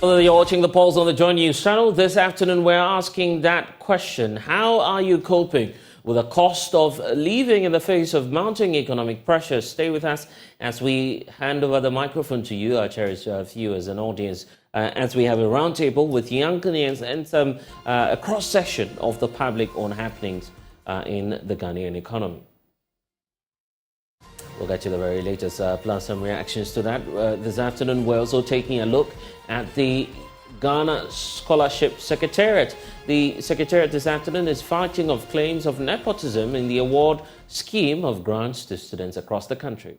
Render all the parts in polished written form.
Well, you're watching the polls on the Joy News channel. This afternoon, we're asking that question. How are you coping with the cost of living in the face of mounting economic pressures? Stay with us as we hand over the microphone to you, our cherished viewers and audience, as we have a roundtable with young Ghanaians and some a cross-section of the public on happenings in the Ghanaian economy. We'll get you the very latest, plus some reactions to that. This afternoon, we're also taking a look at the Ghana Scholarship Secretariat. The Secretariat this afternoon is fighting off claims of nepotism in the award scheme of grants to students across the country.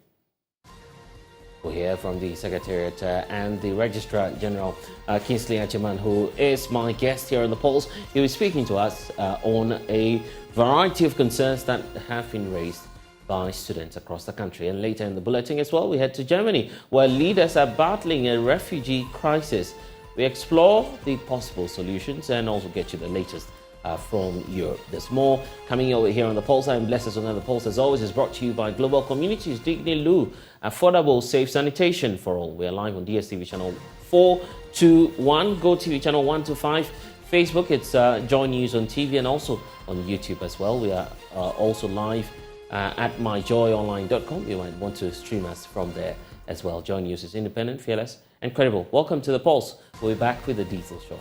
We'll hear from the Secretariat and the Registrar General, Kingsley Achiman, who is my guest here on the polls. He'll be speaking to us on a variety of concerns that have been raised by students across the country. And later in the bulletin as well, we head to Germany, where leaders are battling a refugee crisis. We explore the possible solutions and also get you the latest from Europe. There's more coming over here on the Pulse. I'm blessed on the Pulse, as always, is brought to you by Global Communities, Digni Lu, affordable, safe sanitation for all. We are live on DSTV channel 421, Go TV channel 125, Facebook, it's Joy News on TV, and also on YouTube as well. We are also live at myjoyonline.com. You might want to stream us from there as well. Joy News is independent, fearless, and credible. Welcome to the Pulse. We'll be back with the details shortly.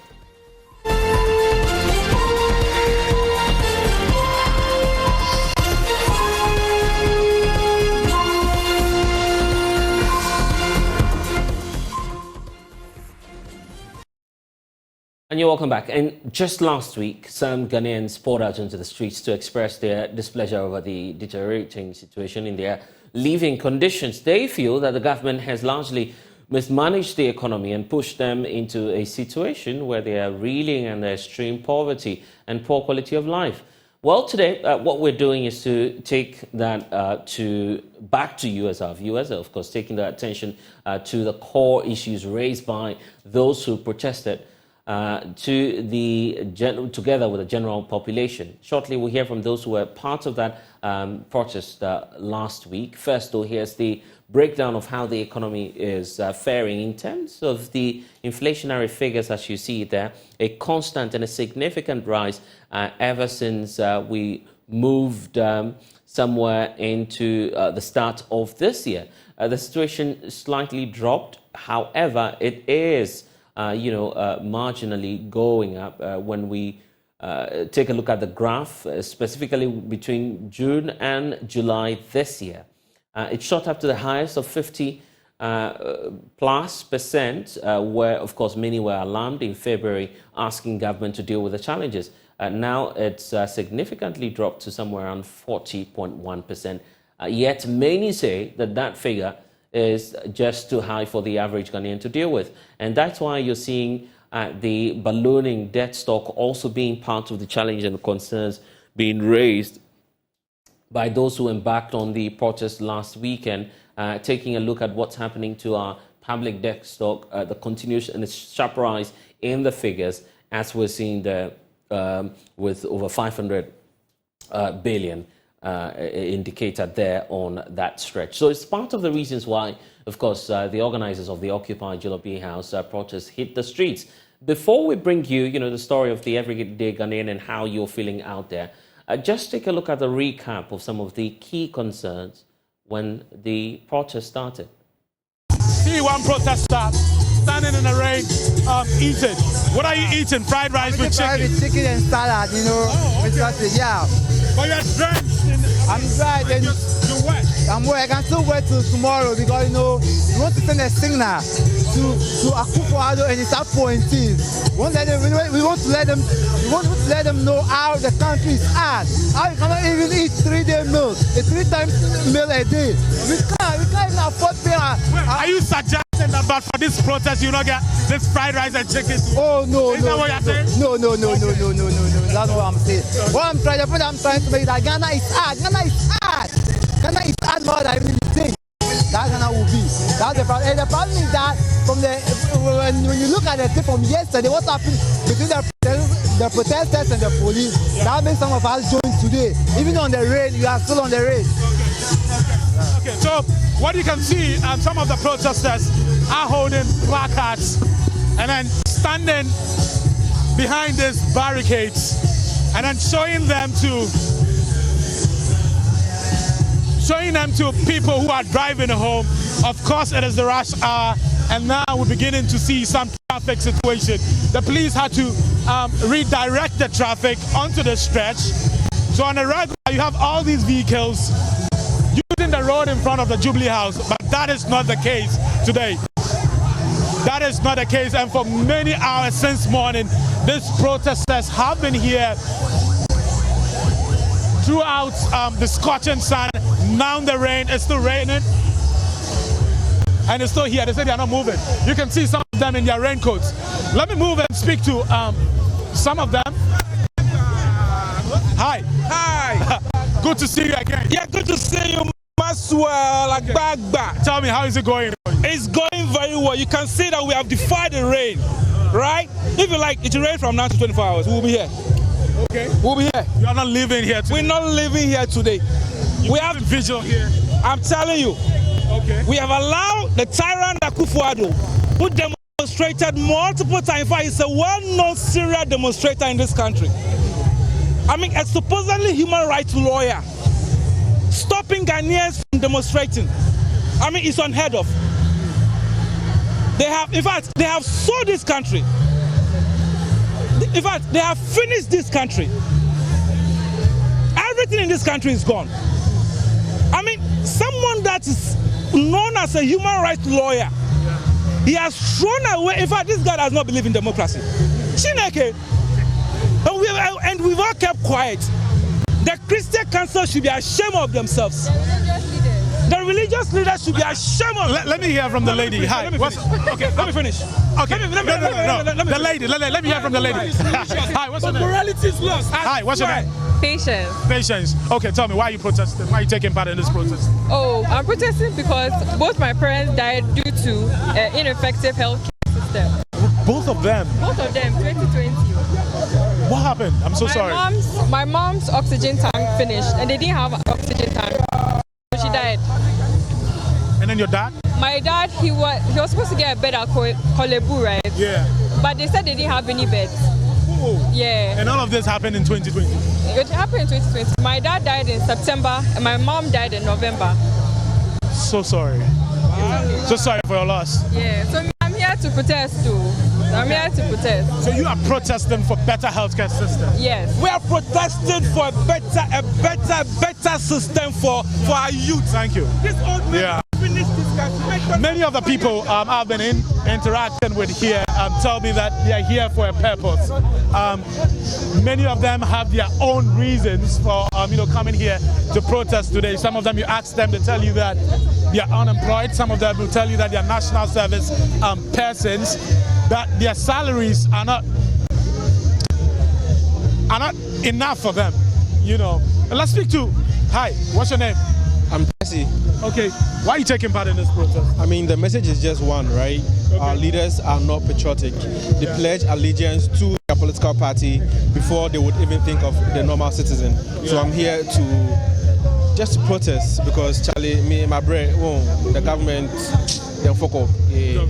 And you're welcome back. And just last week, some Ghanaians poured out into the streets to express their displeasure over the deteriorating situation in their living conditions. They feel that the government has largely mismanaged the economy and pushed them into a situation where they are reeling under extreme poverty and poor quality of life. Well, today, what we're doing is to take that back to you as our viewers, of course, taking the attention to the core issues raised by those who protested, together with the general population. Shortly, we'll hear from those who were part of that protest last week. First, though, here's the breakdown of how the economy is faring in terms of the inflationary figures, as you see there, a constant and a significant rise ever since we moved somewhere into the start of this year. The situation slightly dropped. However, it is marginally going up when we take a look at the graph, specifically between June and July this year. It shot up to the highest of 50+%, where, of course, many were alarmed in February, asking government to deal with the challenges. Now it's significantly dropped to somewhere around 40.1%. Yet many say that figure is just too high for the average Ghanaian to deal with. And that's why you're seeing the ballooning debt stock also being part of the challenge and the concerns being raised by those who embarked on the protest last weekend, taking a look at what's happening to our public debt stock, the continuous and its sharp rise in the figures, as we're seeing there with over 500 billion indicated there on that stretch. So it's part of the reasons why, of course, the organizers of the Occupy Julorbihouse protest hit the streets. Before we bring you, the story of the everyday Ghanaian and how you're feeling out there, just take a look at the recap of some of the key concerns when the protest started. See one protester standing in the rain, eating. What are you eating? Fried rice with chicken? Fried with chicken and salad, Oh, okay. Because, yeah. But you're drenched. I'm dry, then You're wet. I'm wet. I can still wait till tomorrow because, we want to send a signal to Akufo-Addo and his appointees. We want to let them know how the country is at. How you cannot even eat 3-day meal, a 3 times meal a day. We can't even afford pay. Are you suggesting that but for this protest you not get this fried rice and chicken? Oh no, Is that what you're saying? No. That's what I'm saying. The point I'm trying to make is that Ghana is hard. Ghana is hard more than even think. That Ghana will be. That's the problem. And the problem is that when you look at the thing from yesterday, what happened between the protesters and the police, that makes some of us join today. Even on the rain, you are still on the rain. Okay, so what you can see, some of the protesters are holding placards and then standing behind these barricades and then showing them to people who are driving home. Of course, it is the rush hour, and now we're beginning to see some traffic situation. The police had to redirect the traffic onto the stretch. So on the regular, you have all these vehicles using the road in front of the Jubilee House, but that is not the case today. That is not the case, and for many hours since morning, these protesters have been here throughout the scorching sun. Now the rain, it's still raining, and it's still here. They say they are not moving. You can see some of them in their raincoats. Let me move and speak to some of them. Hi. Hi. Good to see you again. Yeah, good to see you, Maswell. Like back. Tell me, how is it going? It's going very well. You can see that we have defied the rain, right? If you like, it will rain from now to 24 hours. We'll be here. Okay. We'll be here. You are not living here today. We're not living here today. We have visual here. I'm telling you. Okay. We have allowed the tyrant Akufo-Addo, who demonstrated multiple times. In fact, he's a well-known serial demonstrator in this country. I mean, a supposedly human rights lawyer stopping Ghanaians from demonstrating. I mean, it's unheard of. They have, in fact, they have sold this country. In fact, they have finished this country. Everything in this country is gone. I mean, someone that is known as a human rights lawyer, he has thrown away. In fact, this guy does not believe in democracy. Chineke. And we've all kept quiet. The Christian Council should be ashamed of themselves. The religious leaders should be ashamed of themselves. Let me hear from the lady. Hi. Let me finish. Okay. The lady. Let me hear from the lady. Hi, what's your name? Morality is lost. Hi, what's your name? Patience. Patience. Okay, tell me, why are you protesting? Why are you taking part in this protest? Oh, I'm protesting because both my parents died due to ineffective healthcare system. Both of them? Both of them, 2020. What happened? I'm so sorry. My mom's oxygen tank finished, and they didn't have an oxygen tank, so she died. And then your dad? My dad, he was supposed to get a bed at Kolebu, right? Yeah. But they said they didn't have any beds. Oh. Yeah. And all of this happened in 2020? It happened in 2020. My dad died in September, and my mom died in November. So sorry. Wow. So sorry for your loss. Yeah. So I'm here to protest too. I'm here to protest. So you are protesting for better healthcare system? Yes. We are protesting for a better system for our youth. Thank you. This old man finished this country. Many of the people I've been interacting with here tell me that they are here for a purpose. Many of them have their own reasons for coming here to protest today. Some of them, you ask them, they tell you that they are unemployed. Some of them will tell you that they are national service persons, that their salaries are not enough for them. Let's speak to. Hi, what's your name? I'm Jesse. Okay, why are you taking part in this protest? I mean, the message is just one, right? Okay. Our leaders are not patriotic. They pledge allegiance to their political party before they would even think of the normal citizen. So I'm here to just protest because Charlie, me, my brain, the government, they'll fuck up. Yeah.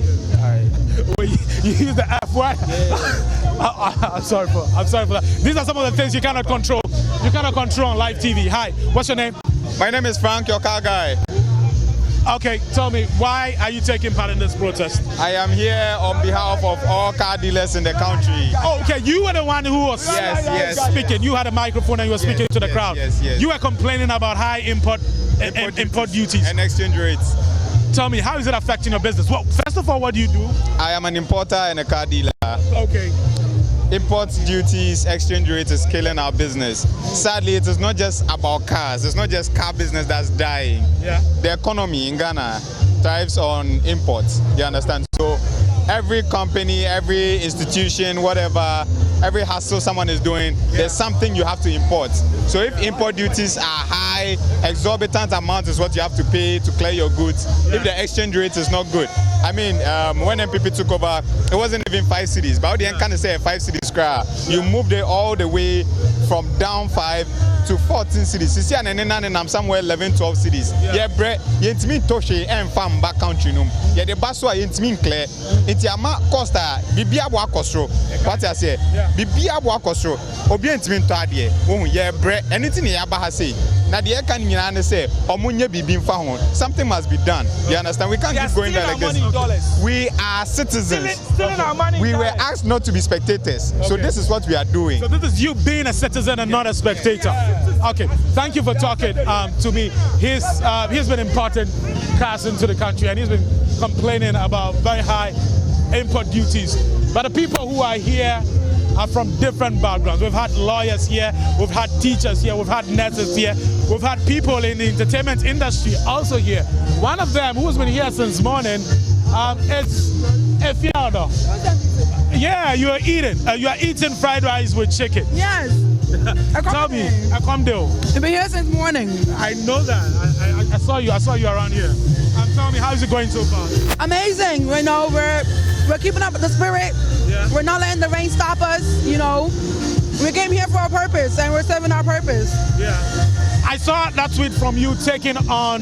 Well, you use the F word? Yeah. I'm sorry for that. These are some of the things you cannot control. You cannot control on live TV. Hi, what's your name? My name is Frank, your car guy. Okay, tell me, why are you taking part in this protest? I am here on behalf of all car dealers in the country. Oh, okay, you were the one who was speaking. You had a microphone and you were speaking to the crowd. Yes. You were complaining about high import duties. And exchange rates. Tell me, how is it affecting your business? Well, first of all, what do you do? I am an importer and a car dealer. Okay. Import duties, exchange rates is killing our business. Sadly, it is not just about cars. It's not just car business that's dying. Yeah. The economy in Ghana thrives on imports. You understand? So every company, every institution, whatever, every hustle someone is doing, there's something you have to import. So if import duties are high, exorbitant amount is what you have to pay to clear your goods. If the exchange rate is not good. I mean, when MPP took over, it wasn't even 5 cities. But the end kind of say 5 cities cry. You moved it all the way from down 5 to 14 cities. Sisi and somewhere 11, 12 cities. Yeah, bre, yentimi toshe and fam back country num. Yeah, the baswa yentimi clear. Inti ama costa, bibia bo akosro. What I say? Bibia bo akosro. Obi yentimi to adie. Oh, yeah, bre, anything yaba has say. Na the can nyina say, omunye bibi mfa ho. Something must be done. You understand? We can't keep going there like this. We are citizens. Stealing our money. We were asked not to be spectators. So this is what we are doing. So this is you being a citizen and not a spectator. Okay, thank you for talking to me. He's been importing cars into the country and he's been complaining about very high import duties. But the people who are here are from different backgrounds. We've had lawyers here, we've had teachers here, we've had nurses here, we've had people in the entertainment industry also here. One of them who's been here since morning is Efiado. Yeah, you are eating fried rice with chicken. Yes. Tell me, Akomdeo. I've been here since morning. I know that. I saw you around here. Tell me, how is it going so far? Amazing. You know, we're keeping up with the spirit. Yeah. We're not letting the rain stop us. You know, we came here for a purpose and we're serving our purpose. Yeah. I saw that tweet from you taking on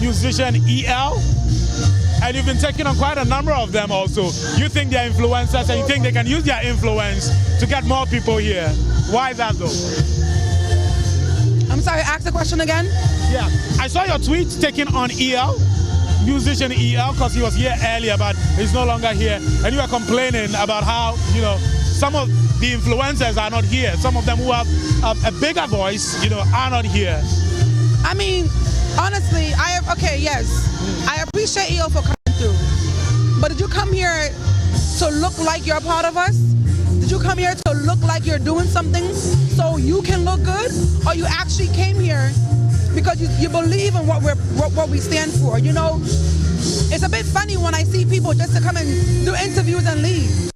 musician EL. And you've been taking on quite a number of them also. You think they're influencers and you think they can use their influence to get more people here. Why that though? I'm sorry, ask the question again? Yeah, I saw your tweet taking on EL, musician EL, because he was here earlier, but he's no longer here. And you were complaining about how, you know, some of the influencers are not here. Some of them who have a bigger voice, you know, are not here. I mean, honestly, yes. I appreciate EO for coming through. But did you come here to look like you're a part of us? Did you come here to look like you're doing something so you can look good? Or you actually came here because you believe in what we stand for? You know, it's a bit funny when I see people just to come and do interviews and leave.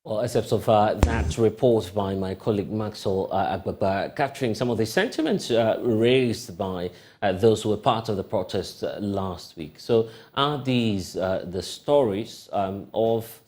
Well, except of that report by my colleague Maxwell Agbaba, capturing some of the sentiments raised by those who were part of the protest last week. So, are these the stories of,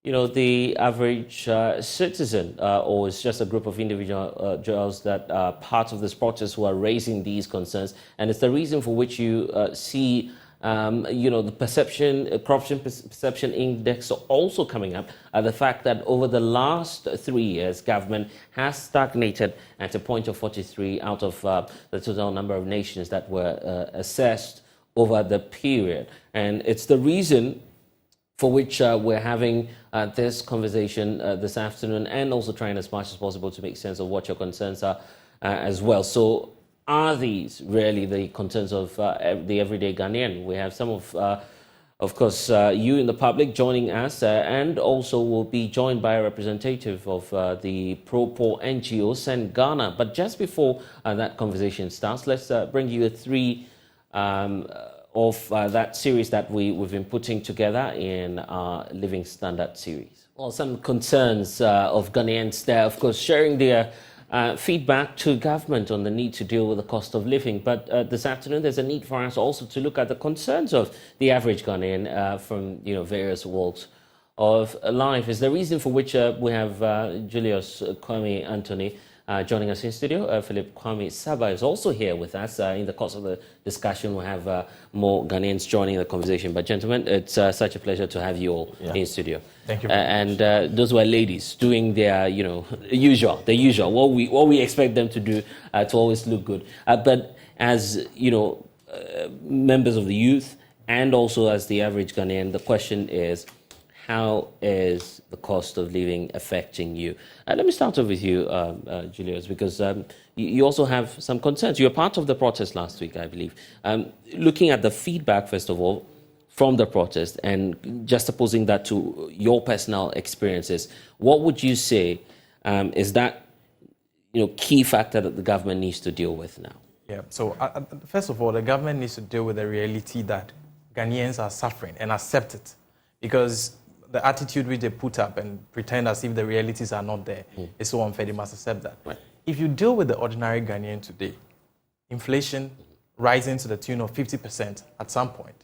you know, the average citizen, or it's just a group of individuals that are part of this protest who are raising these concerns, and it's the reason for which you see you know, the corruption perception index also coming up. The fact that over the last 3 years, government has stagnated at a point of 43 out of the total number of nations that were assessed over the period. And it's the reason for which we're having this conversation this afternoon, and also trying as much as possible to make sense of what your concerns are as well. So, are these really the concerns of the everyday Ghanaian? We have some of course, you in the public joining us, and also will be joined by a representative of the pro-poor NGO, Send Ghana. But just before that conversation starts, let's bring you three of that series that we've been putting together in our Living Standard series. Well, some concerns of Ghanaians there, of course, sharing their feedback to government on the need to deal with the cost of living. But this afternoon, there's a need for us also to look at the concerns of the average Ghanaian from, you know, various walks of life. Is the reason for which we have Julius Kwame Anthony joining us in studio. Philip Kwame Saba is also here with us. In the course of the discussion, we'll have more Ghanaians joining the conversation. But gentlemen, it's such a pleasure to have you all in studio. Thank you very much. And those were ladies doing their, you know, the usual, what we expect them to do to always look good. But as, you know, members of the youth and also as the average Ghanaian, the question is, how is the cost of living affecting you? Let me start off with you, Julius, because you also have some concerns. You're part of the protest last week, I believe. Looking at the feedback, first of all, from the protest and juxtaposing that to your personal experiences, what would you say is that, you know, key factor that the government needs to deal with now? Yeah, so first of all, the government needs to deal with the reality that Ghanaians are suffering and accept it, because the attitude which they put up and pretend as if the realities are not there is so unfair. They must accept that. Right. If you deal with the ordinary Ghanaian today, inflation rising to the tune of 50% at some point,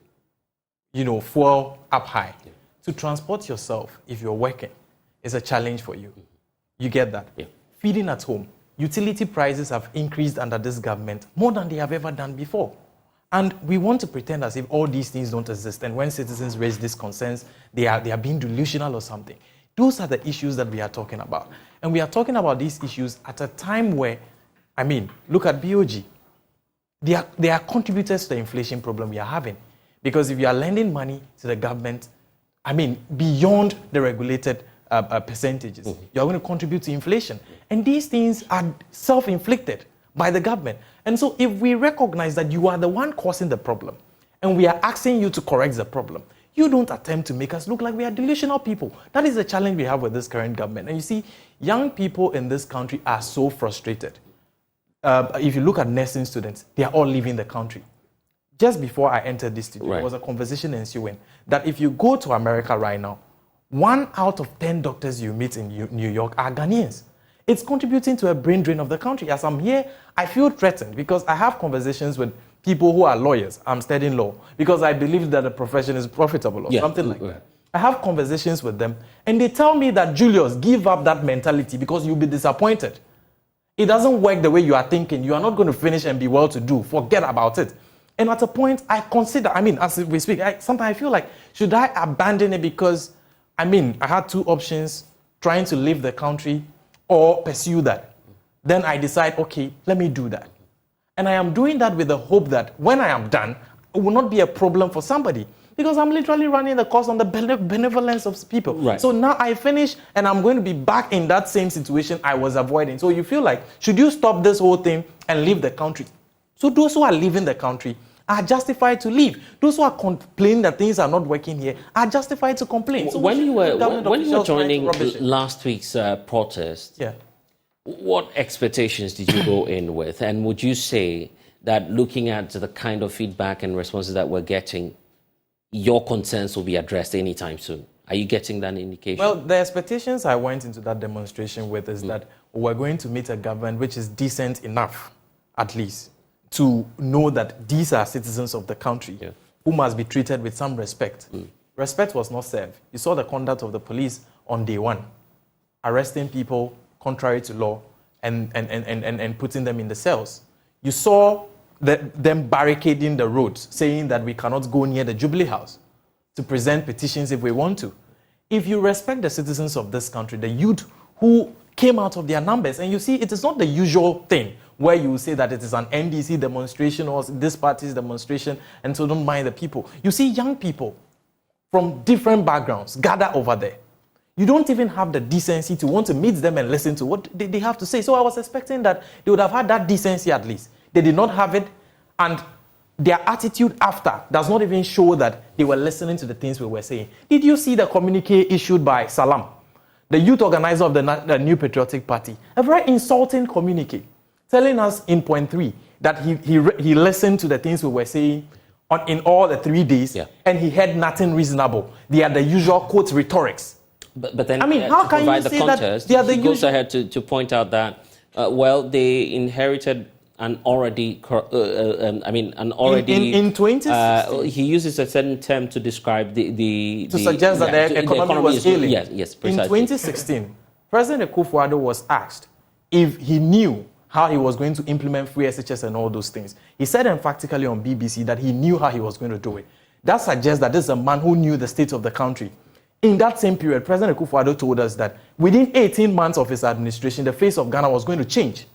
you know, fuel up high. Yeah. To transport yourself, if you're working, is a challenge for you. You get that? Yeah. Feeding at home utility prices have increased under this government more than they have ever done before. And we want to pretend as if all these things don't exist. And when citizens raise these concerns, they are being delusional or something. Those are the issues that we are talking about. And we are talking about these issues at a time where, I mean, look at BOG. They are contributors to the inflation problem we are having. Because if you are lending money to the government, I mean, beyond the regulated percentages, you are going to contribute to inflation. And these things are self-inflicted by the government. And so if we recognize that you are the one causing the problem, and we are asking you to correct the problem, you don't attempt to make us look like we are delusional people. That is the challenge we have with this current government. And you see, young people in this country are so frustrated. If you look at nursing students, they are all leaving the country. Just before I entered this studio, there was a conversation ensuing that if you go to America right now, 1 out of 10 doctors you meet in New York are Ghanaians. It's contributing to a brain drain of the country. As I'm here, I feel threatened because I have conversations with people who are lawyers. I'm studying law because I believe that the profession is profitable or something like that. I have conversations with them and they tell me that, Julius, give up that mentality because you'll be disappointed. It doesn't work the way you are thinking. You are not going to finish and be well-to-do. Forget about it. And at a point, I consider, I mean, as we speak, sometimes I feel like, should I abandon it because, I mean, I had two options, trying to leave the country or pursue that. Then I decide, okay, let me do that. And I am doing that with the hope that when I am done, it will not be a problem for somebody because I'm literally running the course on the benevolence of people. Right. So now I finish and I'm going to be back in that same situation I was avoiding. So you feel like, should you stop this whole thing and leave the country? So those who are leaving the country are justified to leave. Those who are complaining that things are not working here are justified to complain. So when you were joining last week's protest, what expectations did you go in with? And would you say that looking at the kind of feedback and responses that we're getting, your concerns will be addressed anytime soon? Are you getting that indication? Well, the expectations I went into that demonstration with is that we're going to meet a government which is decent enough, at least, to know that these are citizens of the country who must be treated with some respect. Respect was not served. You saw the conduct of the police on day one, arresting people contrary to law and putting them in the cells. You saw them barricading the roads, saying that we cannot go near the Jubilee House to present petitions if we want to. If you respect the citizens of this country, the youth who came out of their numbers, and you see, it is not the usual thing where you say that it is an NDC demonstration or this party's demonstration, and so don't mind the people. You see young people from different backgrounds gather over there. You don't even have the decency to want to meet them and listen to what they have to say. So I was expecting that they would have had that decency at least. They did not have it, and their attitude after does not even show that they were listening to the things we were saying. Did you see the communique issued by Salam, the youth organizer of the New Patriotic Party? A very insulting communique, telling us in point 3 that he listened to the things we were saying in all the 3 days, and he had nothing reasonable. They are the usual quote rhetorics. But then, I mean, how can you say context, that he goes ahead to point out that, they inherited an already, in 2016, he uses a certain term to describe to suggest that the economy was ailing. Yes, precisely. In 2016, President Akufo-Addo was asked if he knew how he was going to implement free SHS and all those things. He said emphatically on BBC that he knew how he was going to do it. That suggests that this is a man who knew the state of the country. In that same period, President Akufo-Addo told us that within 18 months of his administration, the face of Ghana was going to change.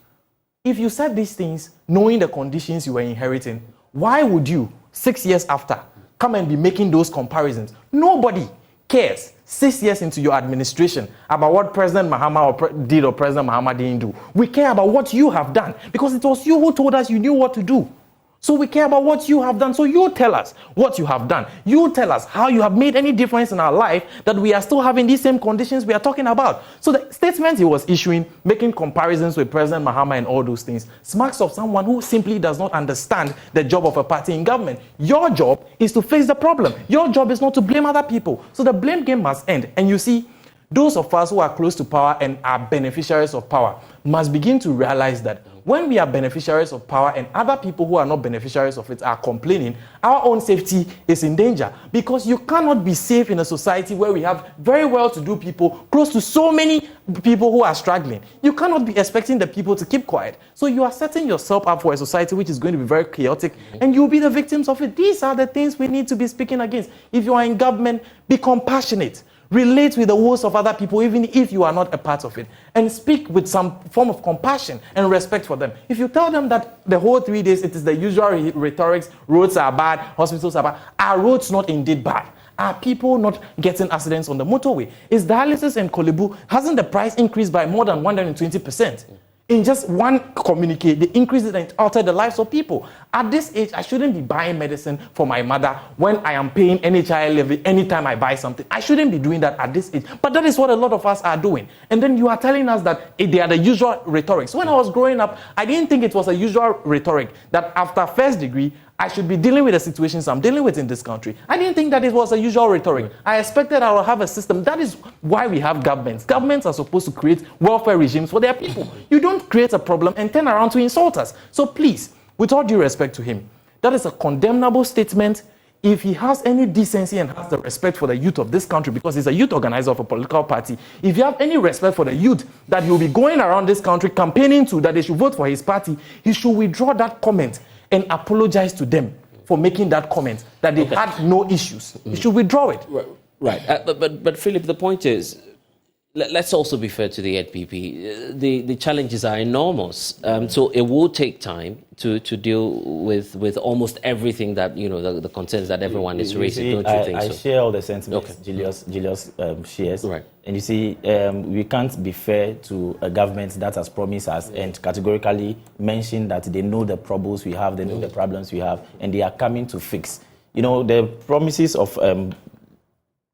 If you said these things, knowing the conditions you were inheriting, why would you, 6 years after, come and be making those comparisons? Nobody cares 6 years into your administration about what President Mahama did or President Mahama didn't do. We care about what you have done because it was you who told us you knew what to do. So we care about what you have done. So you tell us what you have done. You tell us how you have made any difference in our life that we are still having these same conditions we are talking about. So the statement he was issuing, making comparisons with President Mahama and all those things, smacks of someone who simply does not understand the job of a party in government. Your job is to face the problem. Your job is not to blame other people. So the blame game must end. And you see, those of us who are close to power and are beneficiaries of power must begin to realize that When we are beneficiaries of power and other people who are not beneficiaries of it are complaining, our own safety is in danger, because you cannot be safe in a society where we have very well-to-do people close to so many people who are struggling. You cannot be expecting the people to keep quiet. So you are setting yourself up for a society which is going to be very chaotic, and you'll be the victims of it. These are the things we need to be speaking against. If you are in government, be compassionate. Relate with the woes of other people, even if you are not a part of it, and speak with some form of compassion and respect for them. If you tell them that the whole 3 days it is the usual rhetorics, roads are bad, hospitals are bad, are roads not indeed bad? Are people not getting accidents on the motorway? Is dialysis in Kolebu, hasn't the price increased by more than 120%? In just one communique, they increased it and altered the lives of people. At this age, I shouldn't be buying medicine for my mother when I am paying NHI levy anytime I buy something. I shouldn't be doing that at this age. But that is what a lot of us are doing. And then you are telling us that they are the usual rhetorics. When I was growing up, I didn't think it was a usual rhetoric that after first degree, I should be dealing with the situations I'm dealing with in this country. I didn't think that it was a usual rhetoric. I expected I will have a system. That is why we have governments. Governments are supposed to create welfare regimes for their people. You don't create a problem and turn around to insult us. So please, with all due respect to him, that is a condemnable statement. If he has any decency and has the respect for the youth of this country, because he's a youth organizer of a political party, if you have any respect for the youth that he will be going around this country campaigning to that they should vote for his party, he should withdraw that comment and apologize to them for making that comment, that they had no issues. You should withdraw it. Right. But Philip, the point is, let's also be fair to the NPP. The challenges are enormous. So it will take time to deal with almost everything that, the concerns that everyone is raising. Don't you think so? I share all the sentiments Julius shares. Right. And you see, we can't be fair to a government that has promised us and categorically mentioned that they know the troubles we have, they know the problems we have, and they are coming to fix. The promises of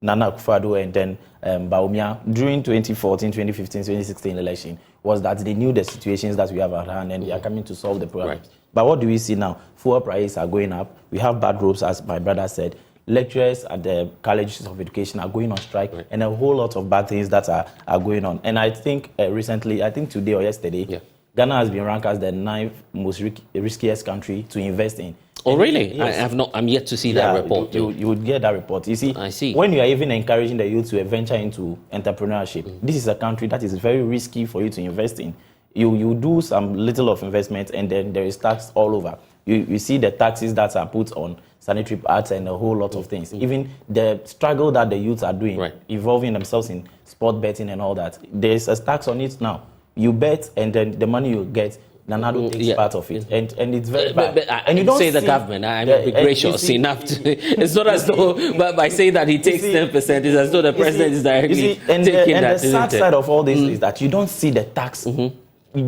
Nana Akufo-Addo and then Bawumia during 2014, 2015, 2016 election was that they knew the situations that we have at hand and they are coming to solve the problems. Right. But what do we see now? Fuel prices are going up. We have bad roads, as my brother said. Lecturers at the colleges of education are going on strike, and a whole lot of bad things that are going on. And I think recently, I think today or yesterday, Ghana has been ranked as the 9th most riskiest country to invest in. Oh, really? Yes. I'm yet to see that report. You would get that report. You see, I see. When you are even encouraging the youth to venture into entrepreneurship, this is a country that is very risky for you to invest in. You do some little of investment, and then there is tax all over. You see the taxes that are put on sanitary pads and a whole lot of things. Even the struggle that the youths are doing, involving themselves in sport betting and all that. There's a tax on it now. You bet, and then the money you get, Nanado takes part of it, and it's very bad. But and you don't say the government. I'm gracious enough to. It's not as though, but by saying that he takes 10%, it's as though the president is directly taking that. The sad side of all this is that you don't see the tax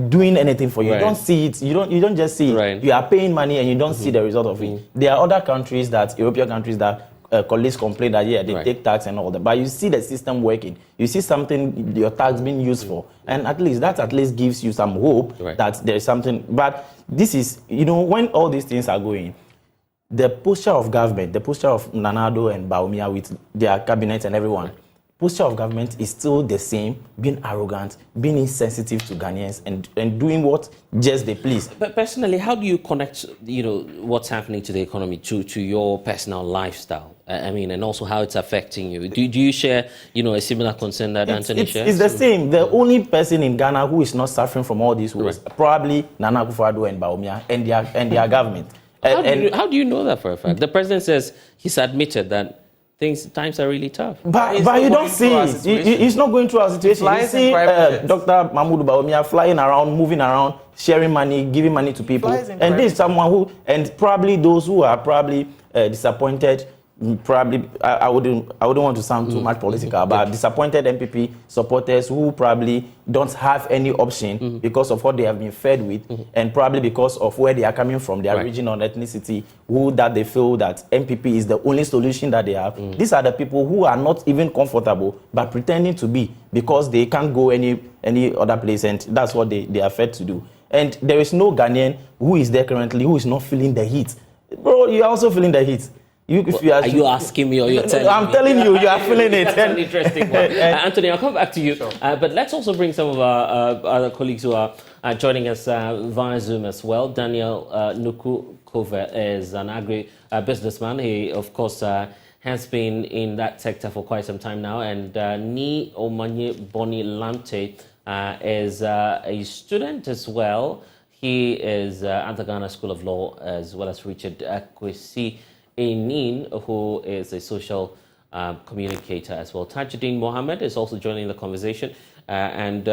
doing anything for you. You don't see it. You don't just see it. You are paying money and you don't see the result of it. There are other countries, European countries, that colleagues complain that they take tax and all that, but you see the system working. You see something your tax being used for, and at least gives you some hope that there is something. But this is, when all these things are going, the posture of government, the posture of Nanado and Bawumia with their cabinet and everyone, posture of government is still the same, being arrogant, being insensitive to Ghanaians, and doing what just they please. But personally, how do you connect, what's happening to the economy to your personal lifestyle? And also how it's affecting you. Do you share, a similar concern that Anthony shares? It's the same. The only person in Ghana who is not suffering from all this was probably Nana Akufo-Addo and Bawumia and their government. How do you know that for a fact? The president says he's admitted that times are really tough. But you don't see it. He's not going through our situation. You see Dr. Mahmoud Bawumia flying around, moving around, sharing money, giving money to people. And this is someone who, and probably those who are probably disappointed, I wouldn't want to sound too much political, but disappointed MPP supporters who probably don't have any option because of what they have been fed with, and probably because of where they are coming from, their region or ethnicity, that they feel that MPP is the only solution that they have. These are the people who are not even comfortable, but pretending to be, because they can't go any other place, and that's what they are fed to do. And there is no Ghanaian who is there currently who is not feeling the heat. Bro, you're also feeling the heat. Are you asking me or you're telling me? I'm telling you, you are feeling it. That's an interesting one. Anthony, I'll come back to you. Sure. But let's also bring some of our other colleagues who are joining us via Zoom as well. Daniel Nuku-Kove is an agri-businessman. He, of course, has been in that sector for quite some time now. And Ni Omanye Boni Lamte is a student as well. He is at the Ghana School of Law, as well as Richard Kwesi Enin, who is a social communicator as well. Tajuddin Mohammed is also joining the conversation. And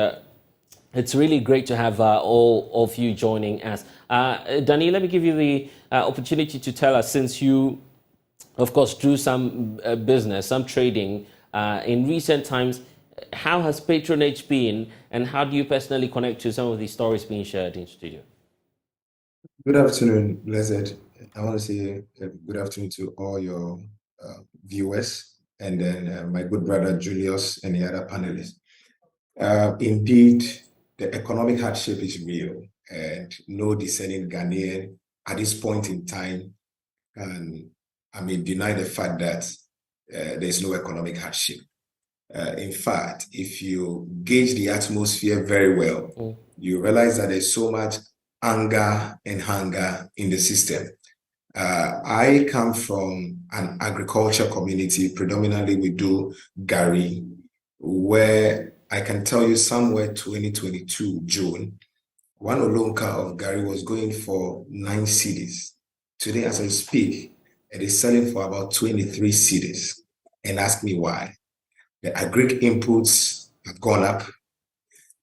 it's really great to have all of you joining us. Danny, let me give you the opportunity to tell us, since you, of course, do some business, some trading in recent times, how has patronage been, and how do you personally connect to some of these stories being shared in studio? Good afternoon, Blessed. I want to say good afternoon to all your viewers, and then my good brother Julius and the other panelists. Indeed, the economic hardship is real, and no discerning Ghanaian at this point in time can, deny the fact that there's no economic hardship. In fact, if you gauge the atmosphere very well, you realize that there's so much anger and hunger in the system. I come from an agriculture community. Predominantly, we do Gari, where I can tell you somewhere 2022 June, one Olonka of Gari was going for 9 cedis. Today, as I speak, it is selling for about 23 cedis. And ask me why. The agric inputs have gone up.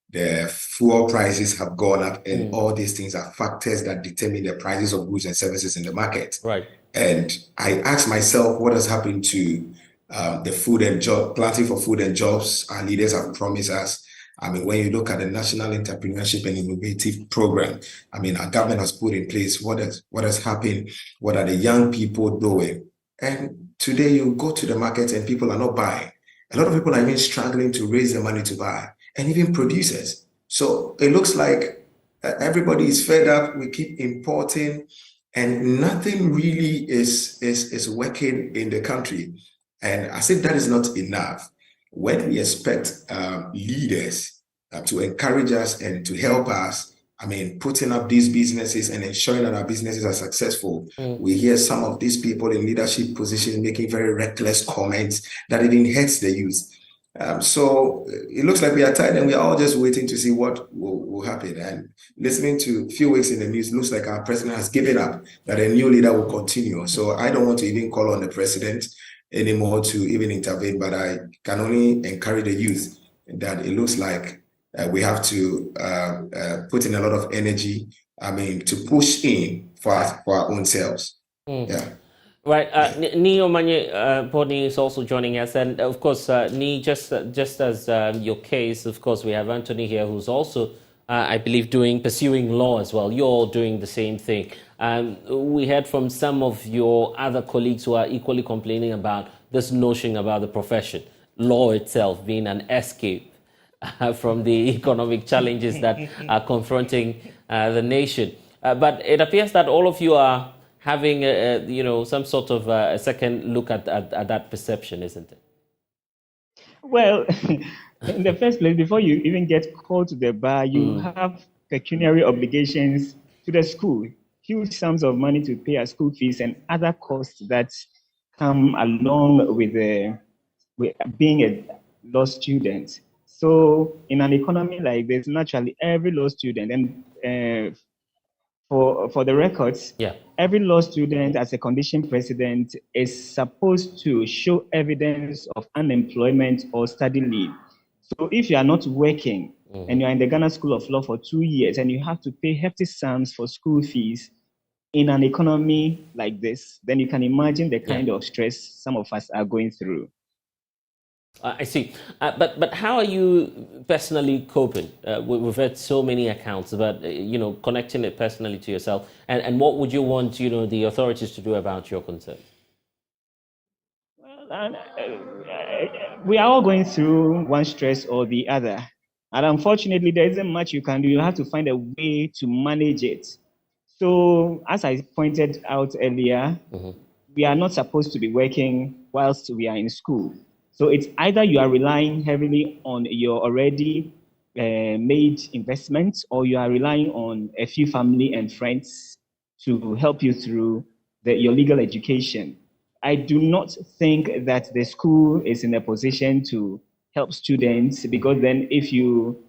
The fuel prices have gone up, and all these things are factors that determine the prices of goods and services in the market. Right. And I asked myself, what has happened to the food and job, planting for food and jobs our leaders have promised us? When you look at the National Entrepreneurship and Innovative Program, our government has put in place what has happened, what are the young people doing? And today you go to the market and people are not buying. A lot of people are even struggling to raise the money to buy, and even producers. So it looks like everybody is fed up. We keep importing, and nothing really is working in the country. And as if that is not enough, when we expect leaders to encourage us and to help us, putting up these businesses and ensuring that our businesses are successful, we hear some of these people in leadership positions making very reckless comments that even hurts the youth. So it looks like we are tired, and we are all just waiting to see what will happen. And listening to a few weeks in the news, looks like our president has given up, that a new leader will continue. So I don't want to even call on the president anymore to even intervene, but I can only encourage the youth that it looks like we have to put in a lot of energy, to push in for our own selves. Yeah. Right. Ni Omanye Boni is also joining us. And of course, Ni, just as your case, of course, we have Anthony here, who's also, I believe, pursuing law as well. You're all doing the same thing. We heard from some of your other colleagues who are equally complaining about this notion about the profession, law itself being an escape from the economic challenges that are confronting the nation. But it appears that all of you are having, some sort of a second look at that perception, isn't it? Well, in the first place, before you even get called to the bar, you have pecuniary obligations to the school, huge sums of money to pay our school fees and other costs that come along with being a law student. So in an economy like this, naturally, every law student, and for the records, every law student as a condition precedent is supposed to show evidence of unemployment or study leave. So if you are not working and you are in the Ghana School of Law for 2 years and you have to pay hefty sums for school fees in an economy like this, then you can imagine the kind of stress some of us are going through. I see. But how are you personally coping? We've had so many accounts about, connecting it personally to yourself. And what would you want, the authorities to do about your concerns? Well, we are all going through one stress or the other. And unfortunately, there isn't much you can do. You have to find a way to manage it. So, as I pointed out earlier, we are not supposed to be working whilst we are in school. So it's either you are relying heavily on your already made investments, or you are relying on a few family and friends to help you through your legal education. I do not think that the school is in a position to help students, because then if you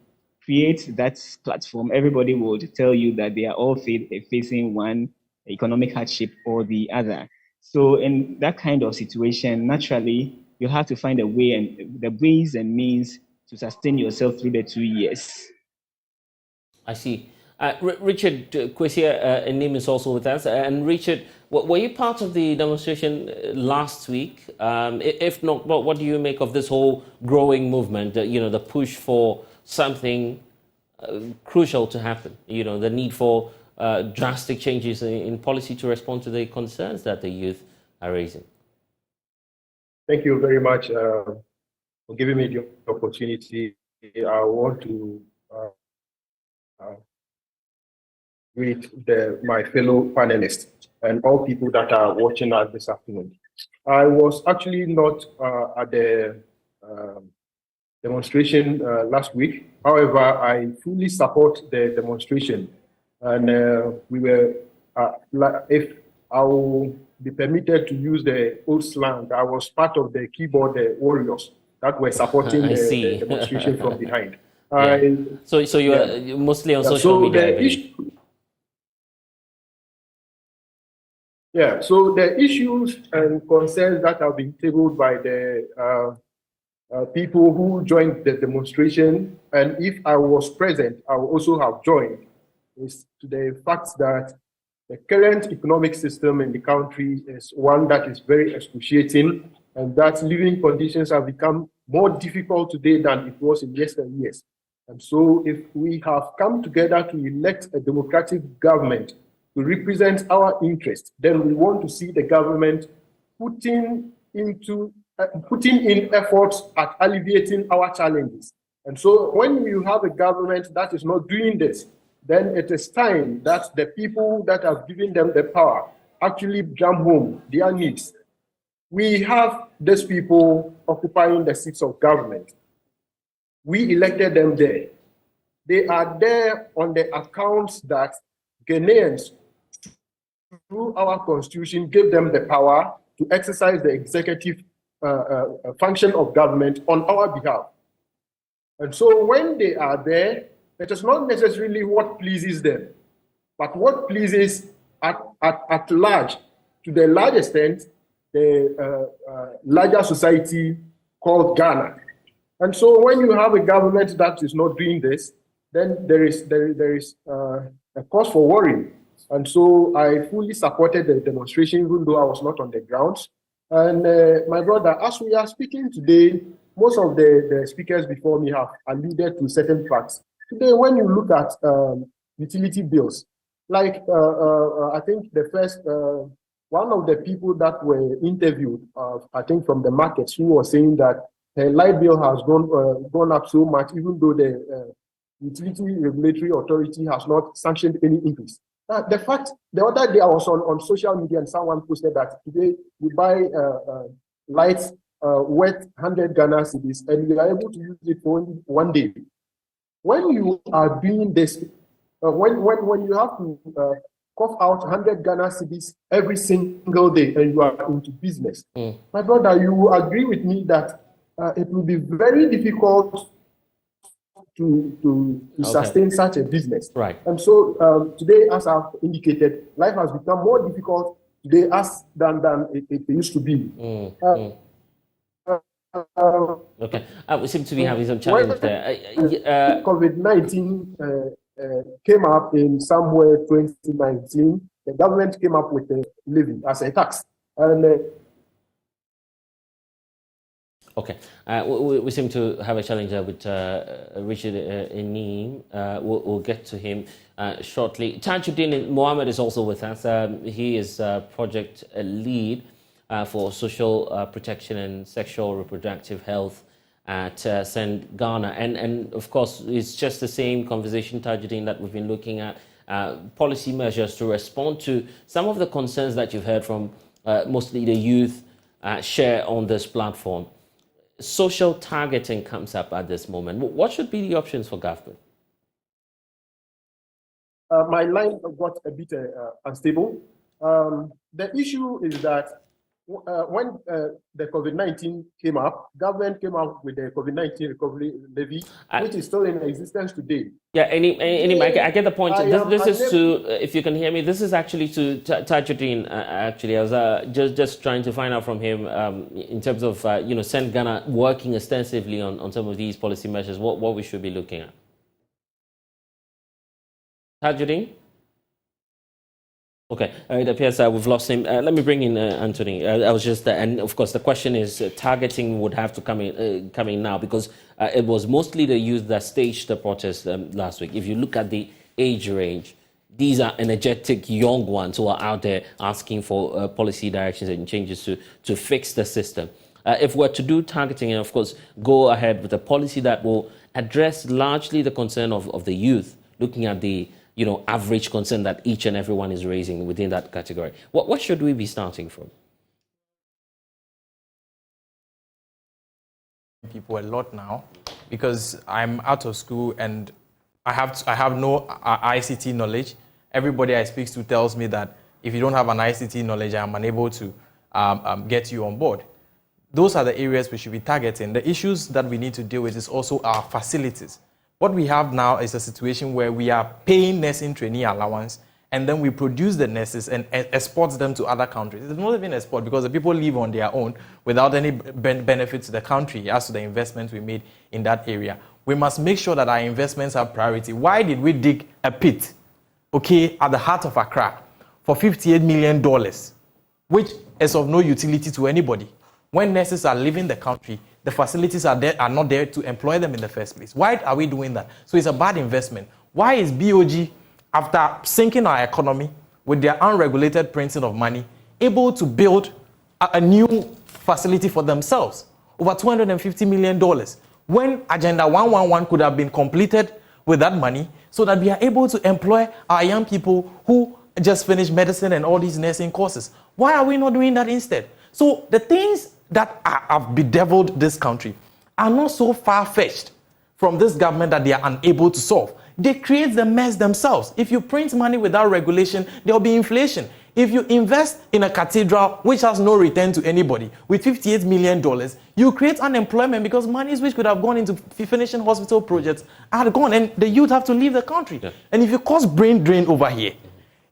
create that platform, everybody would tell you that they are all facing one economic hardship or the other. So in that kind of situation, naturally, you have to find a way and the ways and means to sustain yourself through the 2 years. I see. Richard Kwesia Enim is also with us. And Richard, were you part of the demonstration last week? If not, what do you make of this whole growing movement, the push for something crucial to happen, the need for drastic changes in policy to respond to the concerns that the youth are raising? Thank you very much for giving me the opportunity. I want to greet my fellow panelists and all people that are watching us this afternoon. I was actually not at the demonstration last week. However, I fully support the demonstration, and we were, if I will be permitted to use the old slang, I was part of the keyboard warriors that were supporting the demonstration from behind. Yeah. So you are mostly on social media, I believe. So the issues and concerns that have been tabled by the people who joined the demonstration, and if I was present, I would also have joined, is to the fact that the current economic system in the country is one that is very excruciating, and that living conditions have become more difficult today than it was in yesteryears. And so if we have come together to elect a democratic government to represent our interests, then we want to see the government putting in efforts at alleviating our challenges. And so when you have a government that is not doing this, then it is time that the people that have given them the power actually jump home their needs. We have these people occupying the seats of government. We elected them there. They are there on the accounts that Ghanaians, through our constitution, gave them the power to exercise the executive function of government on our behalf. And so when they are there, it is not necessarily what pleases them, but what pleases at large, to the large extent, the larger society called Ghana. And so when you have a government that is not doing this, then there is a cause for worry. And so I fully supported the demonstration, even though I was not on the grounds. And my brother, as we are speaking today, most of the speakers before me have alluded to certain facts. Today, when you look at utility bills, like I think the first, one of the people that were interviewed, I think from the markets, who was saying that her light bill has gone up so much, even though the Utility Regulatory Authority has not sanctioned any increase. The fact, the other day I was on social media and someone posted that today we buy lights worth 100 Ghana cedis and we are able to use it for only 1 day. When you are doing this, when you have to cough out 100 Ghana cedis every single day and you are into business, my brother, you agree with me that it will be very difficult to sustain such a business. Right. And so today, as I've indicated, life has become more difficult today than it used to be. Okay. We seem to be having some challenge there. COVID-19 came up in somewhere 2019. The government came up with a levy as a tax. And okay, we seem to have a challenge there with Richard Enim. We'll get to him shortly. Tajuddin Mohammed is also with us. He is project lead for social protection and sexual reproductive health at St. Ghana. And of course, it's just the same conversation, Tajuddin, that we've been looking at, policy measures to respond to some of the concerns that you've heard from mostly the youth, share on this platform. Social targeting comes up at this moment. What should be the options for government? My line got a bit unstable. The issue is that when the COVID-19 came up, government came up with the COVID-19 recovery levy, which is still in existence today. Yeah, Mike, I get the point. This is to, if you can hear me, this is actually to Tajuddin. Actually, I was just trying to find out from him in terms of Send Ghana working extensively on some of these policy measures. What we should be looking at. Tajuddin? Okay, it appears we've lost him. Let me bring in Anthony. I was just, and of course, the question is targeting would have to come in now because it was mostly the youth that staged the protest last week. If you look at the age range, these are energetic young ones who are out there asking for policy directions and changes to fix the system. If we're to do targeting and, of course, go ahead with a policy that will address largely the concern of the youth, looking at the average concern that each and everyone is raising within that category. What should we be starting from? People a lot now because I'm out of school and I have no ICT knowledge. Everybody I speak to tells me that if you don't have an ICT knowledge, I'm unable to get you on board. Those are the areas we should be targeting. The issues that we need to deal with is also our facilities. What we have now is a situation where we are paying nursing trainee allowance and then we produce the nurses and export them to other countries. It's not even export because the people live on their own without any benefit to the country as to the investments we made in that area. We must make sure that our investments have priority. Why did we dig a pit, at the heart of Accra for $58 million, which is of no utility to anybody? When nurses are leaving the country, the facilities are not there to employ them in the first place. Why are we doing that? So it's a bad investment. Why is BOG, after sinking our economy with their unregulated printing of money, able to build a new facility for themselves, over $250 million, when Agenda 111 could have been completed with that money so that we are able to employ our young people who just finished medicine and all these nursing courses? Why are we not doing that instead? So the things that have bedeviled this country are not so far-fetched from this government that they are unable to solve. They create the mess themselves. If you print money without regulation, there will be inflation. If you invest in a cathedral which has no return to anybody with $58 million, you create unemployment because monies which could have gone into finishing hospital projects are gone and the youth have to leave the country. Yeah. And if you cause brain drain over here,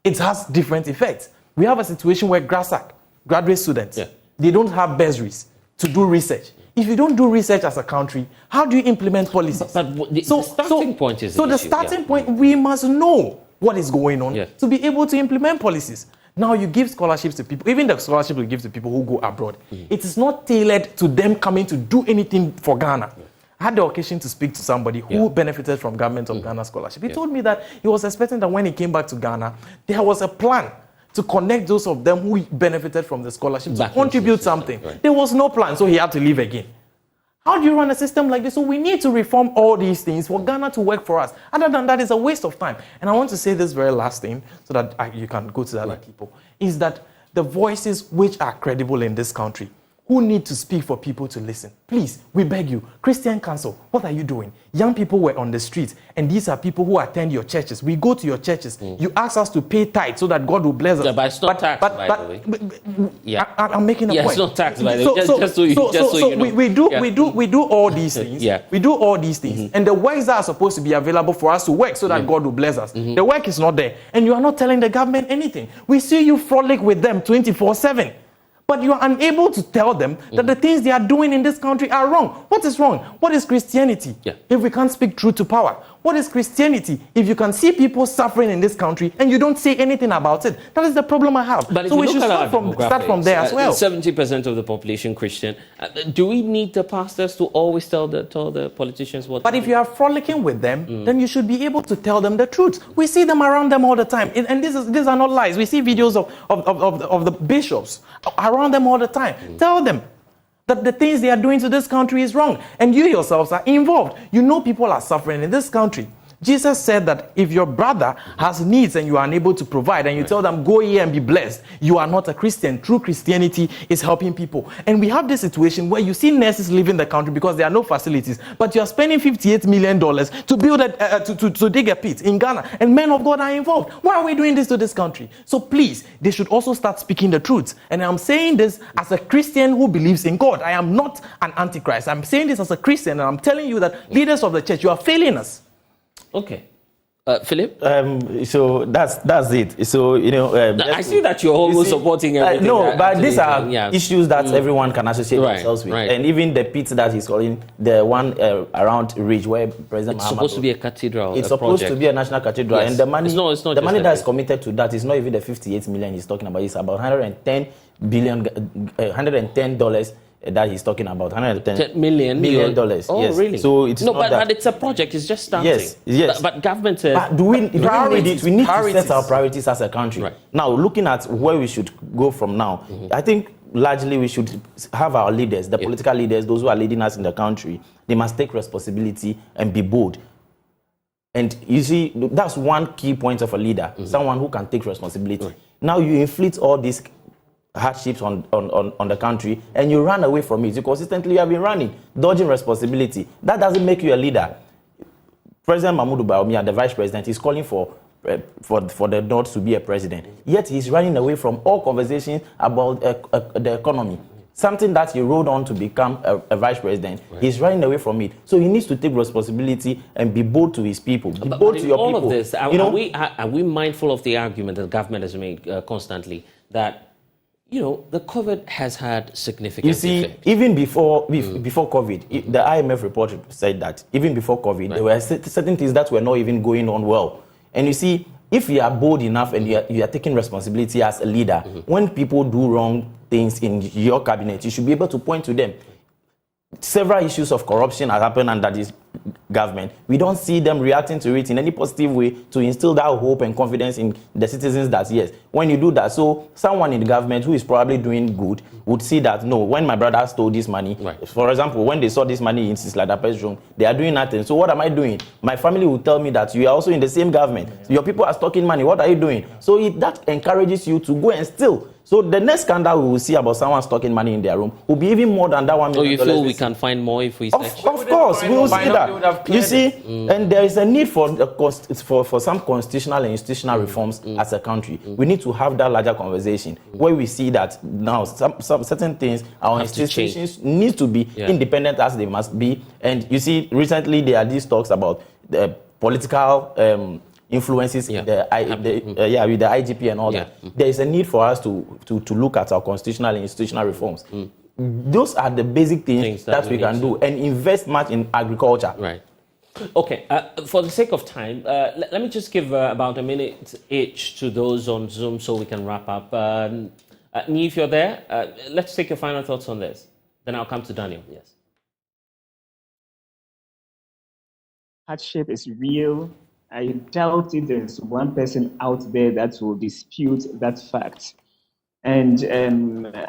it has different effects. We have a situation where graduate students, they don't have bursaries to do research. If you don't do research as a country, how do you implement policies? But the starting point is the starting point, we must know what is going on to be able to implement policies. Now you give scholarships to people, even the scholarship we give to people who go abroad. It is not tailored to them coming to do anything for Ghana. I had the occasion to speak to somebody who benefited from Government of Ghana scholarship. He told me that he was expecting that when he came back to Ghana, there was a plan to connect those of them who benefited from the scholarship to contribute something. Right. There was no plan, so he had to leave again. How do you run a system like this? So we need to reform all these things for Ghana to work for us. Other than that, it's a waste of time. And I want to say this very last thing so that you can go to the other people, is that the voices which are credible in this country, who need to speak for people to listen. Please, we beg you. Christian Council, what are you doing? Young people were on the streets, and these are people who attend your churches. We go to your churches. You ask us to pay tithe so that God will bless us. Yeah, but it's not tax, by the way. I'm making a point. It's not tax, by the way. Just so you know. We do all these things. We do all these things. And the works that are supposed to be available for us to work so that God will bless us. The work is not there. And you are not telling the government anything. We see you frolic with them 24/7. But you are unable to tell them that the things they are doing in this country are wrong. What is wrong? What is Christianity if we can't speak truth to power? What is Christianity if you can see people suffering in this country and you don't say anything about it? That is the problem I have. But so we should start from there as well. 70% of the population Christian. Do we need the pastors to always tell the politicians what? But if you are frolicking with them, then you should be able to tell them the truth. We see them around them all the time. And these are not lies. We see videos of the bishops around them all the time. Tell them that the things they are doing to this country is wrong. And you yourselves are involved. You know people are suffering in this country. Jesus said that if your brother has needs and you are unable to provide, and you tell them, go here and be blessed, you are not a Christian. True Christianity is helping people. And we have this situation where you see nurses leaving the country because there are no facilities, but you are spending $58 million to build to dig a pit in Ghana, and men of God are involved. Why are we doing this to this country? So please, they should also start speaking the truth. And I'm saying this as a Christian who believes in God. I am not an antichrist. I'm saying this as a Christian, and I'm telling you that leaders of the church, you are failing us. Okay. Philip? So that's it. So, I see that you're almost supporting everything. No, but these are issues that everyone can associate themselves with. And even the pit that he's calling, the one around Ridge, where President It's supposed to be a cathedral. It's supposed to be a national cathedral. Yes. And the money, it's not the money that is committed to that is not even the 58 million he's talking about. It's about $110 that he's talking about. $110 million. Oh, yes. really? So it's no, not but it's a project. It's just starting. Yes. But government. But we need to set our priorities as a country. Right. Now, looking at where we should go from now, I think largely we should have our leaders, the political leaders, those who are leading us in the country. They must take responsibility and be bold. And you see, that's one key point of a leader, someone who can take responsibility. Right. Now you inflict all these hardships on the country, and you run away from it. You consistently have been running, dodging responsibility. That doesn't make you a leader. President Mahmoud Bawumia, the vice president, is calling for the North to be a president. Yet he's running away from all conversations about the economy. Something that he rode on to become a vice president. Right. He's running away from it. So he needs to take responsibility and be bold to his people. Be bold to your people. All of this, are we mindful of the argument that the government has made constantly that the COVID has had significant effect? Even before COVID, the IMF report said that even before COVID, there were certain things that were not even going on well. And you see, if you are bold enough and you are taking responsibility as a leader, when people do wrong things in your cabinet, you should be able to point to them. Several issues of corruption have happened under this government. We don't see them reacting to it in any positive way to instill that hope and confidence in the citizens that, yes, when you do that, so someone in the government who is probably doing good would see that, no, when my brother stole this money, for example, when they saw this money in Sisladape's room, they are doing nothing. So what am I doing? My family will tell me that you are also in the same government. Your people are stocking money. What are you doing? So that encourages you to go and steal. So the next scandal we will see about someone stocking money in their room will be even more than that $1 million. So you feel we can find more if we... Of course, we will see that. You see, and there is a need for some constitutional and institutional reforms as a country. We need to have that larger conversation where we see that now some certain things, our institutions need to be independent as they must be. And you see, recently there are these talks about the political... influences with the IGP and all that. There is a need for us to look at our constitutional and institutional reforms. Those are the basic things that we can do, and invest much in agriculture. Right. Okay. For the sake of time, let me just give about a minute each to those on Zoom so we can wrap up. Nii, if you're there, let's take your final thoughts on this. Then I'll come to Daniel. Yes. Hardship is real. I doubt if there's one person out there that will dispute that fact. And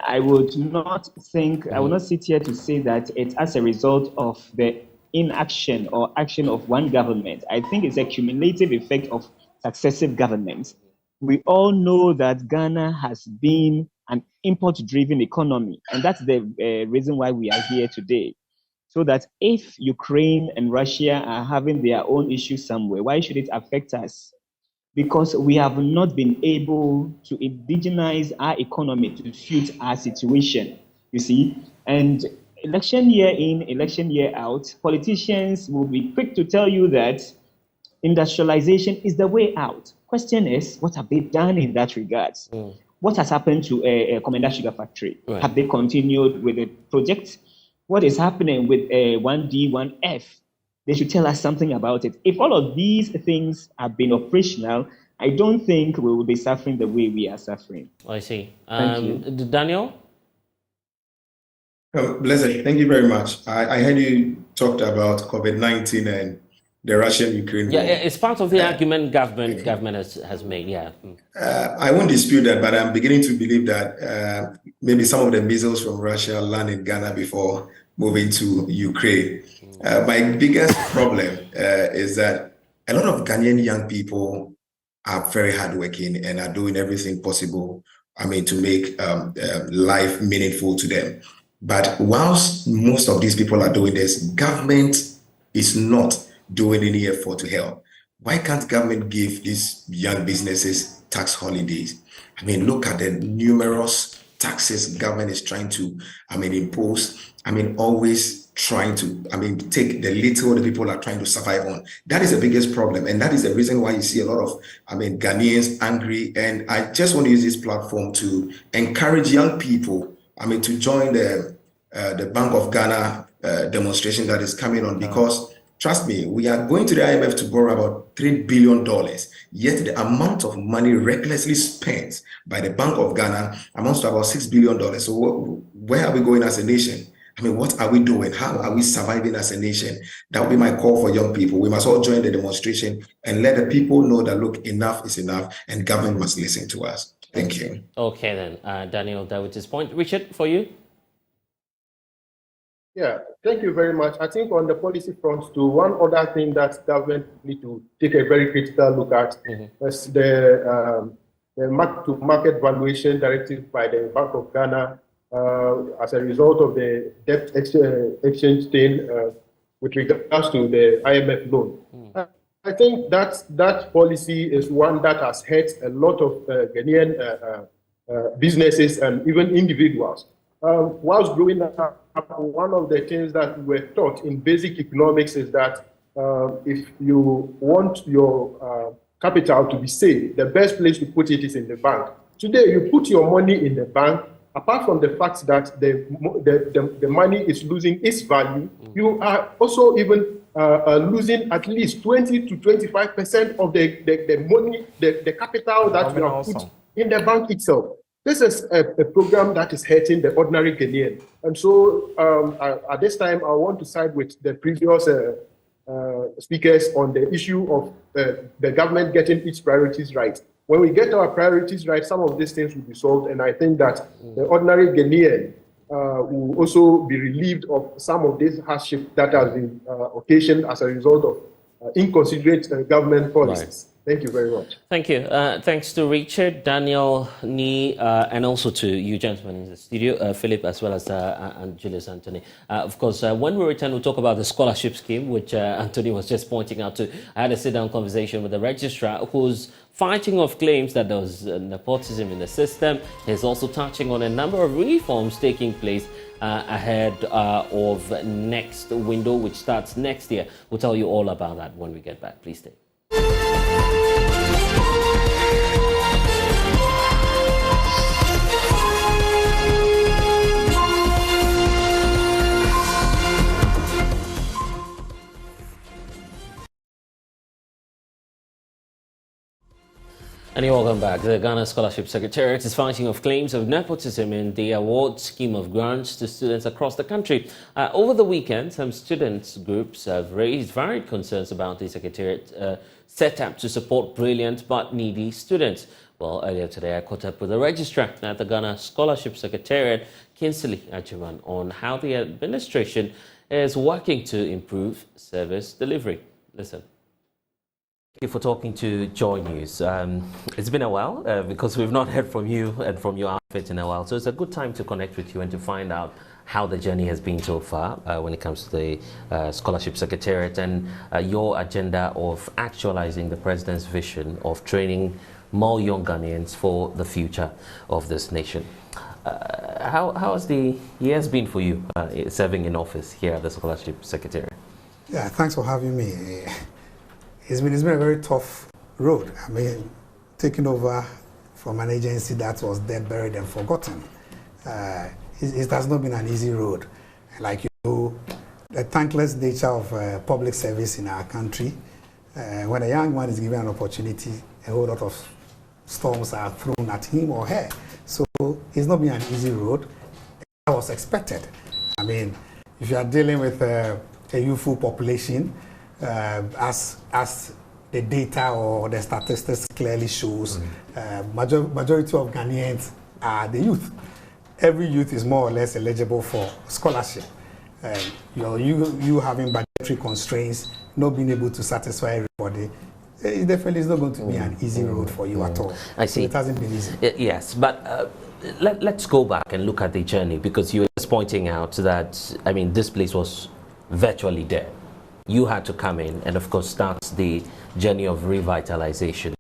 I would not sit here to say that it's as a result of the inaction or action of one government. I think it's a cumulative effect of successive governments. We all know that Ghana has been an import-driven economy, and that's the reason why we are here today. So that if Ukraine and Russia are having their own issues somewhere, why should it affect us? Because we have not been able to indigenize our economy to suit our situation, you see. And election year in, election year out, politicians will be quick to tell you that industrialization is the way out. Question is, what have they done in that regard? What has happened to a Commander Sugar Factory? Right. Have they continued with the project? What is happening with 1D, 1F? They should tell us something about it. If all of these things have been operational, I don't think we will be suffering the way we are suffering. I see. Thank you. Daniel? Blessed, thank you very much. I heard you talked about COVID-19 and the Russian-Ukraine war. Yeah, it's part of the argument government has made, yeah. I won't dispute that, but I'm beginning to believe that maybe some of the missiles from Russia land in Ghana before moving to Ukraine. My biggest problem is that a lot of Ghanaian young people are very hardworking and are doing everything possible, to make life meaningful to them. But whilst most of these people are doing this, government is not doing any effort to help. Why can't government give these young businesses tax holidays? Look at the numerous taxes government is trying to, impose. Always trying to, take the little the people are trying to survive on. That is the biggest problem. And that is the reason why you see a lot of, Ghanaians angry. And I just want to use this platform to encourage young people, to join the Bank of Ghana demonstration that is coming on, because trust me, we are going to the IMF to borrow about $3 billion, yet the amount of money recklessly spent by the Bank of Ghana amounts to about $6 billion. So where are we going as a nation? What are we doing? How are we surviving as a nation? That would be my call for young people. We must all join the demonstration and let the people know that, look, enough is enough and government must listen to us. Thank you. Okay, then, Daniel, that was his point. Richard, for you? Yeah, thank you very much. I think on the policy front too, one other thing that government need to take a very critical look at is the market valuation directive by the Bank of Ghana as a result of the debt exchange thing with regards to the IMF loan. I think that policy is one that has hurt a lot of Ghanaian businesses and even individuals. Whilst growing up, one of the things that we were taught in basic economics is that if you want your capital to be safe, the best place to put it is in the bank. Today, you put your money in the bank, apart from the fact that the money is losing its value, you are also even losing at least 20 to 25% of the money, the capital that you have put in the bank itself. This is a program that is hurting the ordinary Ghanaian. And so at this time, I want to side with the previous speakers on the issue of the government getting its priorities right. When we get our priorities right, some of these things will be solved. And I think that the ordinary Ghanaian will also be relieved of some of this hardship that has been occasioned as a result of inconsiderate government policies. Right. Thank you very much. Thank you. Thanks to Richard, Daniel, Ni, and also to you gentlemen in the studio, Philip, as well as and Julius Anthony. Of course, when we return, we'll talk about the scholarship scheme, which Anthony was just pointing out to. I had a sit-down conversation with the registrar, who's fighting off claims that there was nepotism in the system. He's also touching on a number of reforms taking place ahead of next window, which starts next year. We'll tell you all about that when we get back. Please stay. And you're welcome back. The Ghana Scholarship Secretariat is fighting off claims of nepotism in the award scheme of grants to students across the country. Over the weekend, some students' groups have raised varied concerns about the Secretariat set up to support brilliant but needy students. Well, earlier today, I caught up with the registrar at the Ghana Scholarship Secretariat, Kinsley Ajiman, on how the administration is working to improve service delivery. Listen. Thank you for talking to Joy News. It's been a while because we've not heard from you and from your outfit in a while. So it's a good time to connect with you and to find out how the journey has been so far when it comes to the Scholarship Secretariat and your agenda of actualizing the President's vision of training more young Ghanaians for the future of this nation. How has the years been for you serving in office here at the Scholarship Secretariat? Yeah, thanks for having me. It's been a very tough road. I mean, taking over from an agency that was dead, buried, and forgotten. It has not been an easy road. Like you know, the thankless nature of public service in our country. When a young man is given an opportunity, a whole lot of storms are thrown at him or her. So it's not been an easy road. That was expected. I mean, if you are dealing with a youthful population, as the data or the statistics clearly shows, majority of Ghanaians are the youth. Every youth is more or less eligible for scholarship. You having budget budgetary constraints, not being able to satisfy everybody, it definitely is not going to be an easy road for you at all. I see. So it hasn't been easy. Yes, but let's go back and look at the journey, because you were just pointing out that, I mean, this place was virtually dead. You had to come in and, of course, start the journey of revitalization.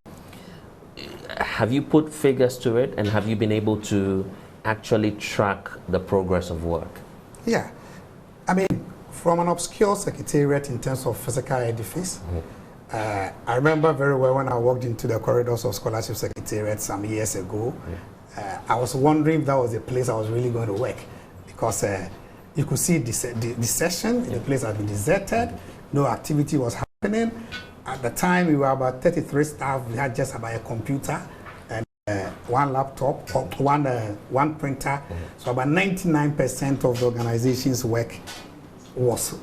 Have you put figures to it, and have you been able to actually track the progress of work? Yeah. I mean, from an obscure secretariat in terms of physical edifice, I remember very well when I walked into the corridors of Scholarship Secretariat some years ago, I was wondering if that was the place I was really going to work, because you could see the session, the place had been deserted, no activity was happening. At the time, we were about 33 staff. We had just about a computer and one laptop, one printer. So about 99% of the organization's work was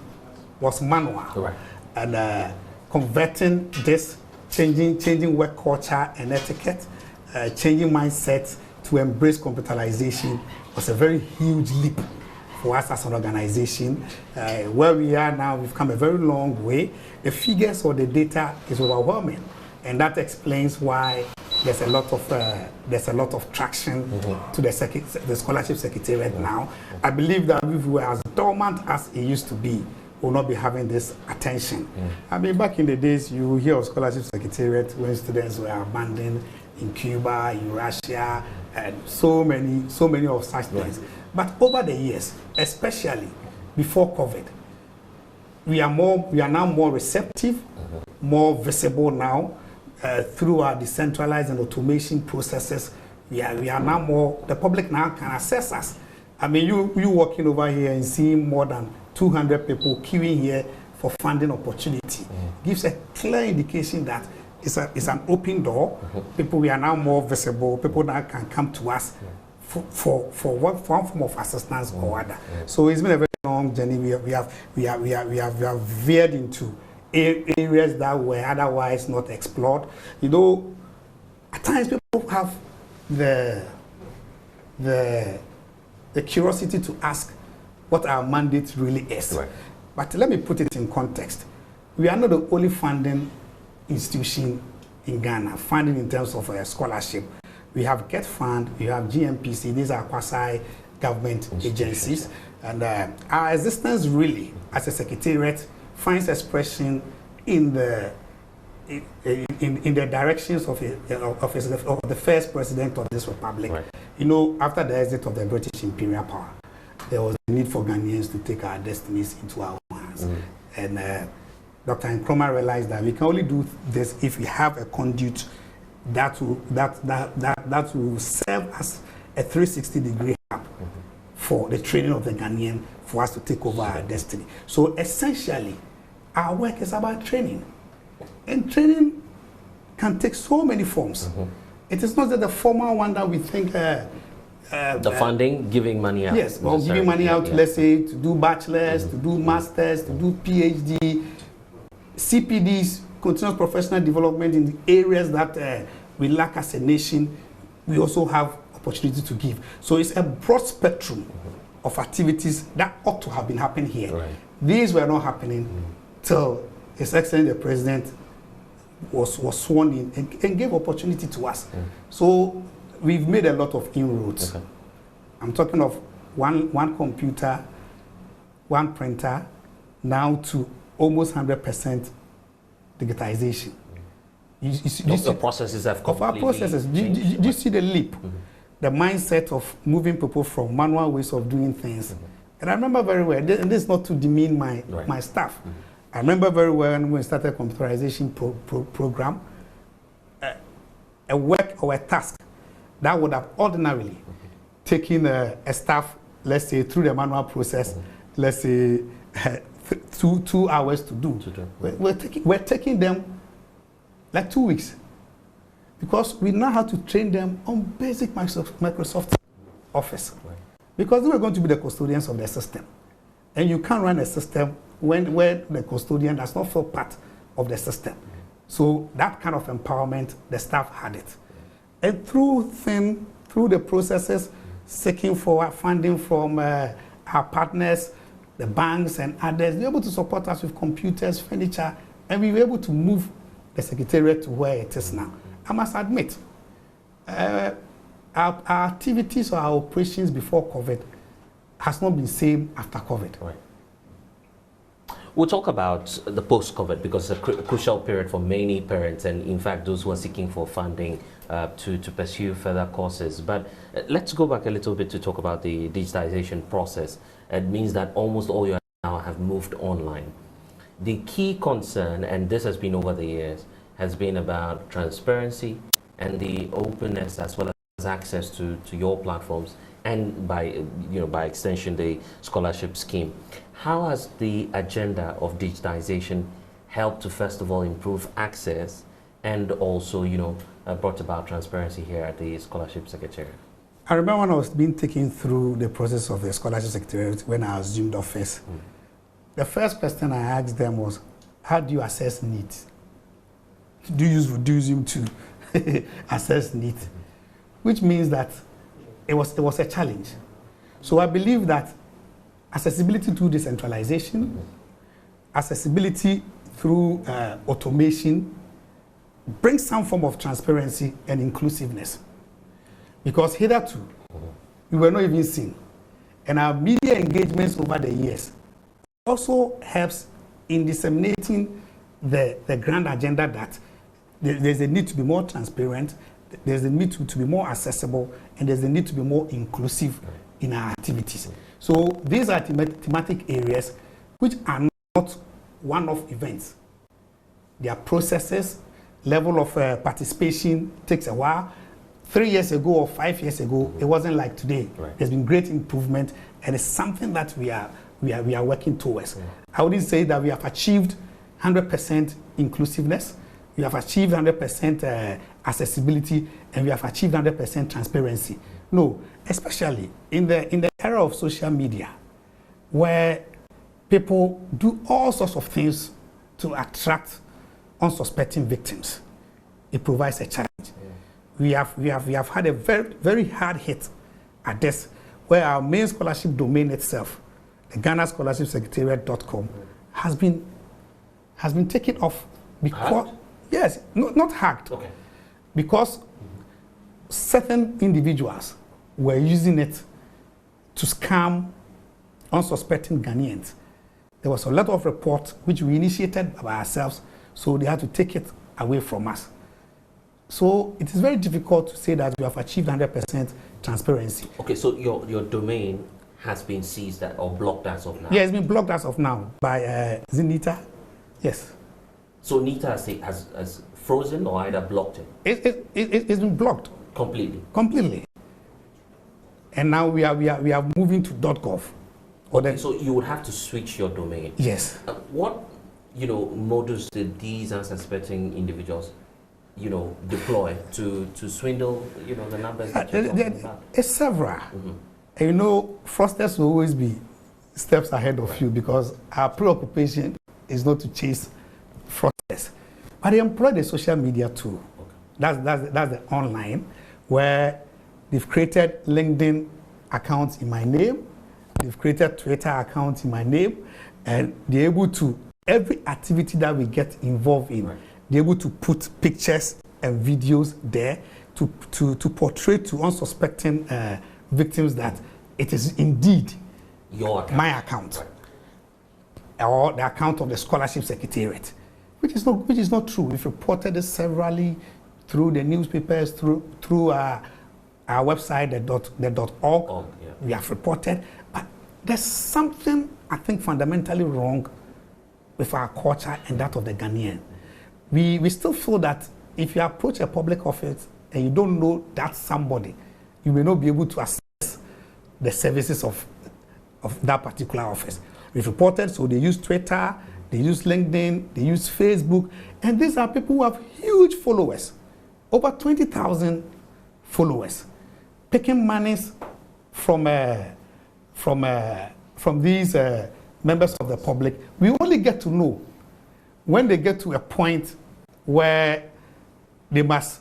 manual. Right. And converting this, changing work culture and etiquette, changing mindset to embrace computerization was a very huge leap for us as an organization. Where we are now, we've come a very long way. The figures or the data is overwhelming, and that explains why there's a lot of traction to the Scholarship Secretariat now. I believe that if we were as dormant as it used to be, we'll not be having this attention. I mean, back in the days, you hear of Scholarship Secretariat when students were abandoned in Cuba, in Russia, and so many of such things. But over the years, especially before COVID, we are now more receptive, more visible now through our decentralized and automation processes. We are now more, the public now can access us. I mean, you walking over here and seeing more than 200 people queuing here for funding opportunity gives a clear indication that it's an open door. People, we are now more visible. People now can come to us for one form of assistance or other. So it's been a very long journey. We have veered into areas that were otherwise not explored. You know, at times people have the curiosity to ask what our mandate really is. Right. But let me put it in context. We are not the only funding institution in Ghana, funding in terms of a scholarship. We have Get Fund, we have GMPC, these are quasi-government agencies. And our existence really, as a secretariat, finds expression in the directions of the first president of this republic. Right. You know, after the exit of the British imperial power, there was a need for Ghanaians to take our destinies into our own hands. And Dr. Nkrumah realized that we can only do this if we have a conduit that will serve as a 360-degree hub for the training of the Ghanaian, for us to take over our destiny. So essentially, our work is about training. And training can take so many forms. It is not that the formal one that we think the funding, giving money out. Yes, well, giving money out, let's say, to do bachelors, to do masters, to do PhD, CPDs, continuous professional development in the areas that we lack as a nation. We also have opportunity to give. So it's a broad spectrum of activities that ought to have been happening here. Right. These were not happening till His Excellency the President was sworn in and gave opportunity to us. So we've made a lot of inroads. I'm talking of one computer, one printer, now to almost 100% digitization. The processes have completely changed. Do you see the leap? The mindset of moving people from manual ways of doing things. And I remember very well, and this is not to demean my staff. I remember very well when we started a computerization program, a work or a task that would have ordinarily taken a staff, let's say, through the manual process, let's say, 2 hours to do. We're taking them like 2 weeks, because we now have to train them on basic Microsoft Office, because they were going to be the custodians of the system, and you can't run a system where the custodian does not feel part of the system. So that kind of empowerment, the staff had it, and through the processes, seeking for funding from our partners, the banks and others, they were able to support us with computers, furniture, and we were able to move the Secretariat to where it is now. I must admit, our activities or our operations before COVID has not been the same after COVID. Right. We'll talk about the post-COVID because it's a crucial period for many parents and in fact those who are seeking for funding to pursue further courses. But let's go back a little bit to talk about the digitization process. It means that almost all your now have moved online. The key concern, and this has been over the years, has been about transparency and the openness as well as access to your platforms and by extension the scholarship scheme. How has the agenda of digitization helped to first of all improve access and also brought about transparency here at the Scholarship Secretariat? I remember when I was being taken through the process of the Scholarship Secretariat when I assumed office. The first question I asked them was, how do you assess needs? Do you use Voodooism to assess needs? Which means that it was a challenge. So I believe that accessibility through decentralization, accessibility through automation brings some form of transparency and inclusiveness. Because hitherto, we were not even seen. And our media engagements over the years also helps in disseminating the grand agenda that there's a need to be more transparent, there's a need to be more accessible, and there's a need to be more inclusive in our activities. So these are thematic areas which are not one-off events. They are processes. Level of participation takes a while. 3 years ago or 5 years ago, it wasn't like today. Right. There's been great improvement, and it's something that we are working towards. I wouldn't say that we have achieved 100% inclusiveness. We have achieved 100% accessibility, and we have achieved 100% transparency. No, especially in the era of social media, where people do all sorts of things to attract unsuspecting victims. It provides a challenge. We have had a very, very hard hit at this, where our main scholarship domain itself, the Ghana Scholarship Secretariat.com, has been taken off because hacked? Yes, not hacked. Okay. Because certain individuals were using it to scam unsuspecting Ghanaians. There was a lot of reports which we initiated by ourselves, so they had to take it away from us. So it is very difficult to say that we have achieved 100% transparency. Okay, so your domain has been seized or blocked as of now? Yeah, it's been blocked as of now by Nita. Yes. So Nita has frozen or either blocked it? It's been blocked. Completely? Completely. And now we are moving to .gov. Okay, so you would have to switch your domain? Yes. What modus did these unsuspecting individuals deploy to swindle the numbers that you're talking about? It's several. And fraudsters will always be steps ahead of you because our preoccupation is not to chase fraudsters. But they employ the social media too. Okay. That's the online, where they've created LinkedIn accounts in my name, they've created Twitter accounts in my name, and they're able to, every activity that we get involved in, they're able to put pictures and videos there to portray to unsuspecting victims that it is indeed your account. My account, or the account of the Scholarship Secretariat, which is not true. We've reported this severally through the newspapers, through our website, the .org. Yeah. We have reported, but there's something I think fundamentally wrong with our culture and that of the Ghanaian. We still feel that if you approach a public office and you don't know that somebody, you may not be able to access the services of that particular office. We've reported, so they use Twitter, they use LinkedIn, they use Facebook, and these are people who have huge followers, over 20,000 followers, picking monies from these members of the public. We only get to know when they get to a point where they must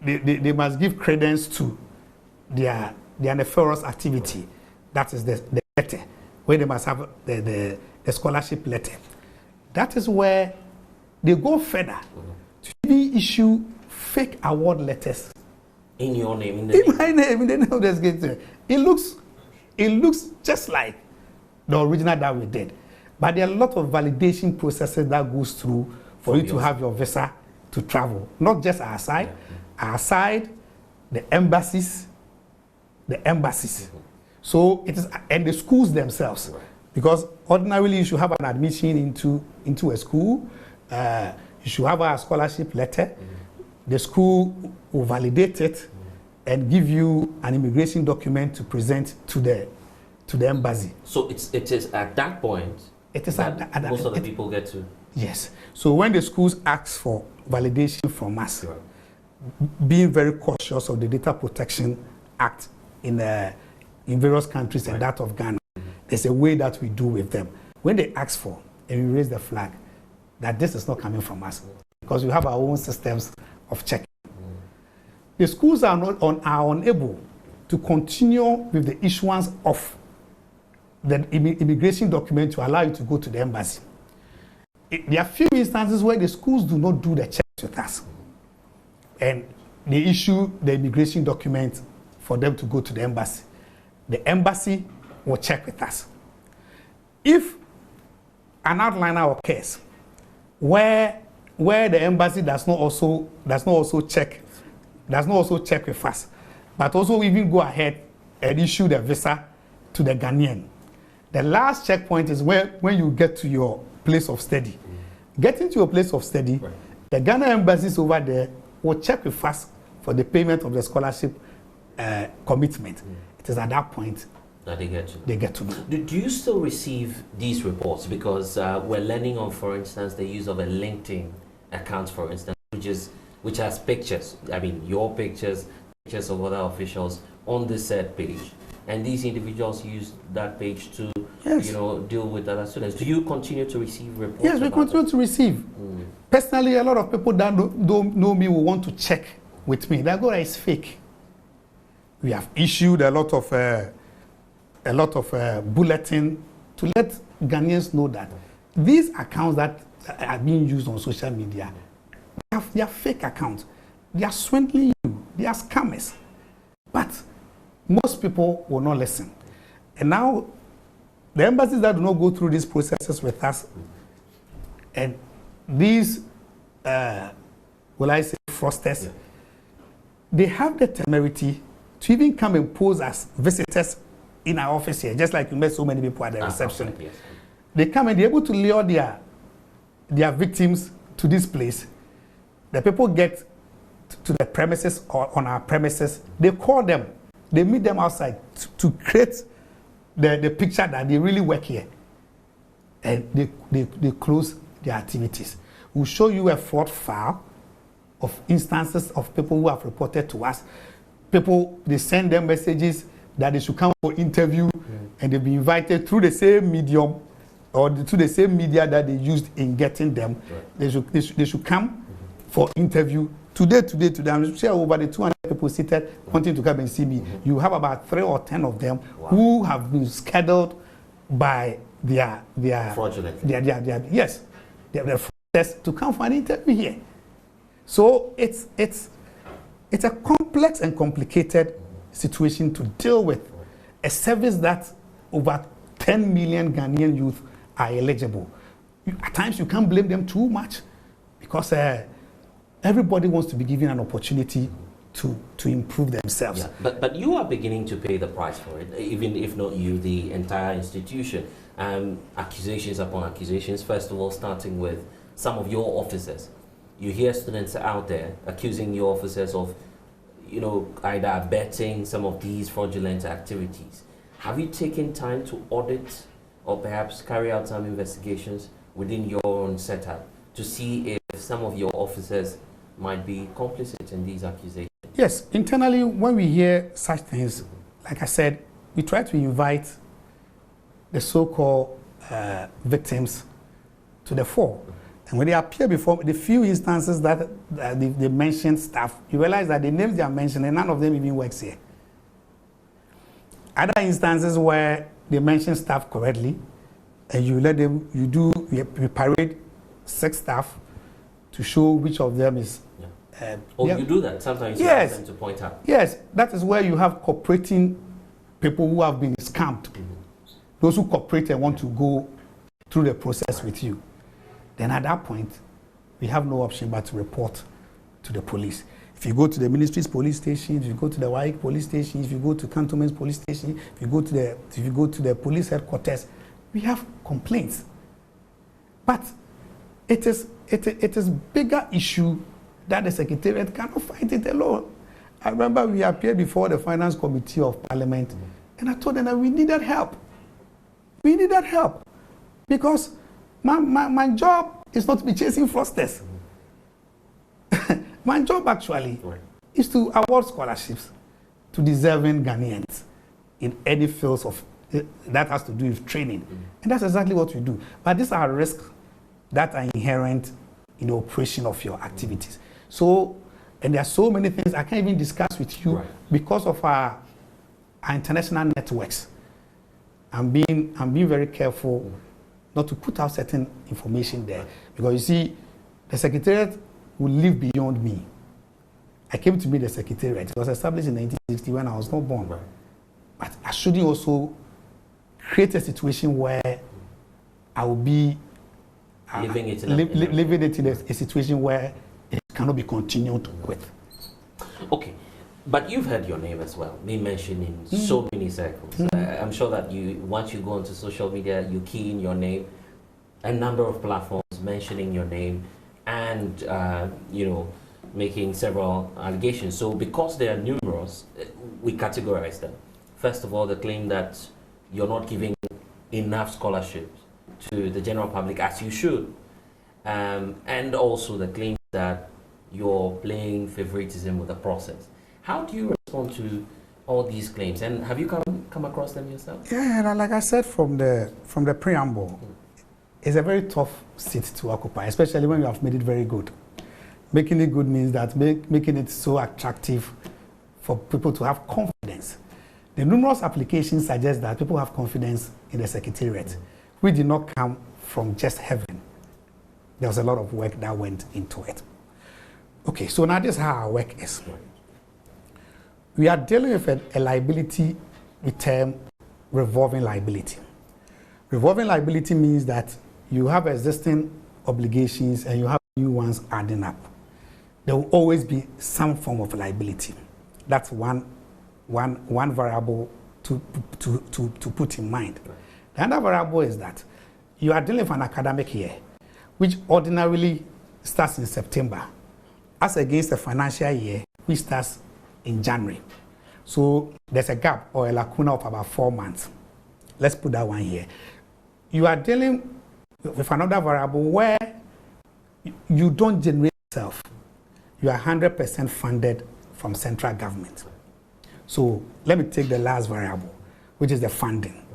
give credence to their nefarious activity. That is the letter. where they must have the scholarship letter. That is where they go further to even issue fake award letters. In your name, in my name, in the name of the Secretariat. It looks just like the original that we did. But there are a lot of validation processes that goes through for you to have your visa to travel. Not just our side, the embassies. So it is, and the schools themselves. Because ordinarily you should have an admission into a school, you should have a scholarship letter, the school will validate it and give you an immigration document to present to the embassy. So it is at that point that most of the people get to. Yes. So when the schools ask for validation from us, being very cautious of the Data Protection Act in various countries and that of Ghana, there's a way that we do with them. When they ask for, and we raise the flag, that this is not coming from us, because we have our own systems of checking. The schools are unable to continue with the issuance of the immigration document to allow you to go to the embassy. There are few instances where the schools do not do the checks with us, and they issue the immigration document for them to go to the embassy. The embassy will check with us. If an outliner occurs where the embassy does not also check with us, but also even go ahead and issue the visa to the Ghanaian, the last checkpoint is when you get to your place of study. Getting to your place of study, the Ghana embassies over there will check with us for the payment of the scholarship commitment. It is at that point that they get to know. Do you still receive these reports? Because we're learning on, for instance, the use of a LinkedIn account, for instance, which has pictures. I mean, your pictures of other officials on the said page, and these individuals use that page to, deal with other students. Do you continue to receive reports? Yes, we continue to receive. Personally, a lot of people that don't know me will want to check with me. That guy is fake. We have issued a lot of bulletin to let Ghanaians know that these accounts that are being used on social media, they are fake accounts. They are swindling you. They are scammers. But most people will not listen. And now, the embassies that do not go through these processes with us, and these, fraudsters, they have the temerity to even come and pose as visitors in our office here, just like you met so many people at the reception. Yes. They come and they're able to lure their victims to this place. The people get to the premises or on our premises. They call them. They meet them outside to create the picture that they really work here. And they close their activities. We'll show you a fraud file of instances of people who have reported to us. People, they send them messages that they should come for interview, and they'll be invited through the same medium or through the same media that they used in getting them. They should come for interview. Today, I'm sure over the 200 people seated wanting to come and see me. You have about 3 or 10 of them who have been scheduled by their fraudulent. Their fraudsters to come for an interview here. So it's a complex and complicated situation to deal with. A service that over 10 million Ghanaian youth are eligible. At times you can't blame them too much, because everybody wants to be given an opportunity to improve themselves. Yeah, but you are beginning to pay the price for it, even if not you, the entire institution. Accusations upon accusations, first of all, starting with some of your officers. You hear students out there accusing your officers of, either abetting some of these fraudulent activities. Have you taken time to audit or perhaps carry out some investigations within your own setup to see if some of your officers might be complicit in these accusations? Yes, internally, when we hear such things, like I said, we try to invite the so-called victims to the fore. And when they appear before the few instances that they mentioned staff, you realize that the names they are mentioning, none of them even works here. Other instances where they mention staff correctly, and you let them, you parade 6 staff to show which of them is. You do that sometimes. You Yes. ask them to point out. Yes, that is where you have cooperating people who have been scammed. Those who cooperate and want to go through the process with you. Then at that point, we have no option but to report to the police. If you go to the ministry's police station, if you go to the WAIC police station, if you go to Cantonment's police station, if you go to the police headquarters, we have complaints. But it is bigger issue that the Secretariat cannot fight it alone. I remember we appeared before the Finance Committee of Parliament, and I told them that we needed help. We needed help because my job is not to be chasing fraudsters. My job actually is to award scholarships to deserving Ghanaians in any fields of that has to do with training. And that's exactly what we do. But these are risks that are inherent in the operation of your activities. So, and there are so many things I can't even discuss with you because of our international networks. I'm being very careful not to put out certain information there, because you see, the Secretariat will live beyond me. I came to meet the Secretariat. It was established in 1960 when I was not born. But I shouldn't also create a situation where I will be living it in a situation where it cannot be continued with. Okay. But you've heard your name as well, being mentioned in so many circles. I'm sure that once you go onto social media, you key in your name, a number of platforms mentioning your name, and making several allegations. So because they are numerous, we categorize them. First of all, the claim that you're not giving enough scholarships to the general public as you should, and also the claim that you're playing favoritism with the process. How do you respond to all these claims, and have you come across them yourself? Yeah, like I said from the preamble, it's a very tough seat to occupy, especially when you have made it very good. Making it good means that making it so attractive for people to have confidence. The numerous applications suggest that people have confidence in the Secretariat. We did not come from just heaven. There was a lot of work that went into it. Okay, so now this is how our work is. We are dealing with a liability we term revolving liability. Revolving liability means that you have existing obligations and you have new ones adding up. There will always be some form of liability. That's one variable to put in mind. The other variable is that you are dealing with an academic year, which ordinarily starts in September, as against a financial year, which starts in January. So there's a gap or a lacuna of about 4 months. Let's put that one here. You are dealing with another variable where you don't generate yourself. You are 100% funded from central government. So let me take the last variable, which is the funding.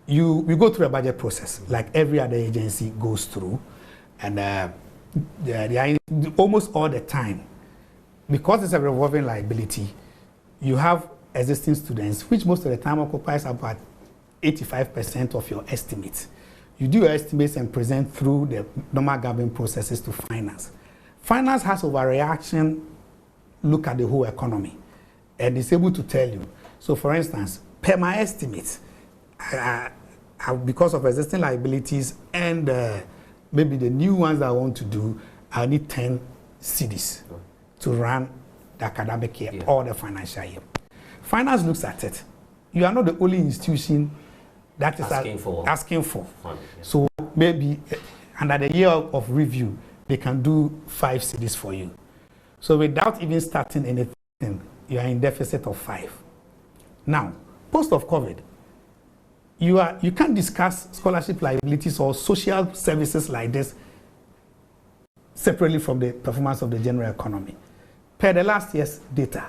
We go through a budget process like every other agency goes through, and almost all the time, because it's a revolving liability, you have existing students, which most of the time occupies about 85% of your estimates. You do your estimates and present through the normal government processes to finance. Finance has overreaction, look at the whole economy, and is able to tell you. So for instance, per my estimates, because of existing liabilities and maybe the new ones that I want to do, I need 10 cedis to run the academic year or the financial year. Finance looks at it. You are not the only institution that is asking for. So maybe under the year of review, they can do 5 cedis for you. So without even starting anything, you are in deficit of 5. Now, post of COVID, you can't discuss scholarship liabilities or social services like this separately from the performance of the general economy. Per the last year's data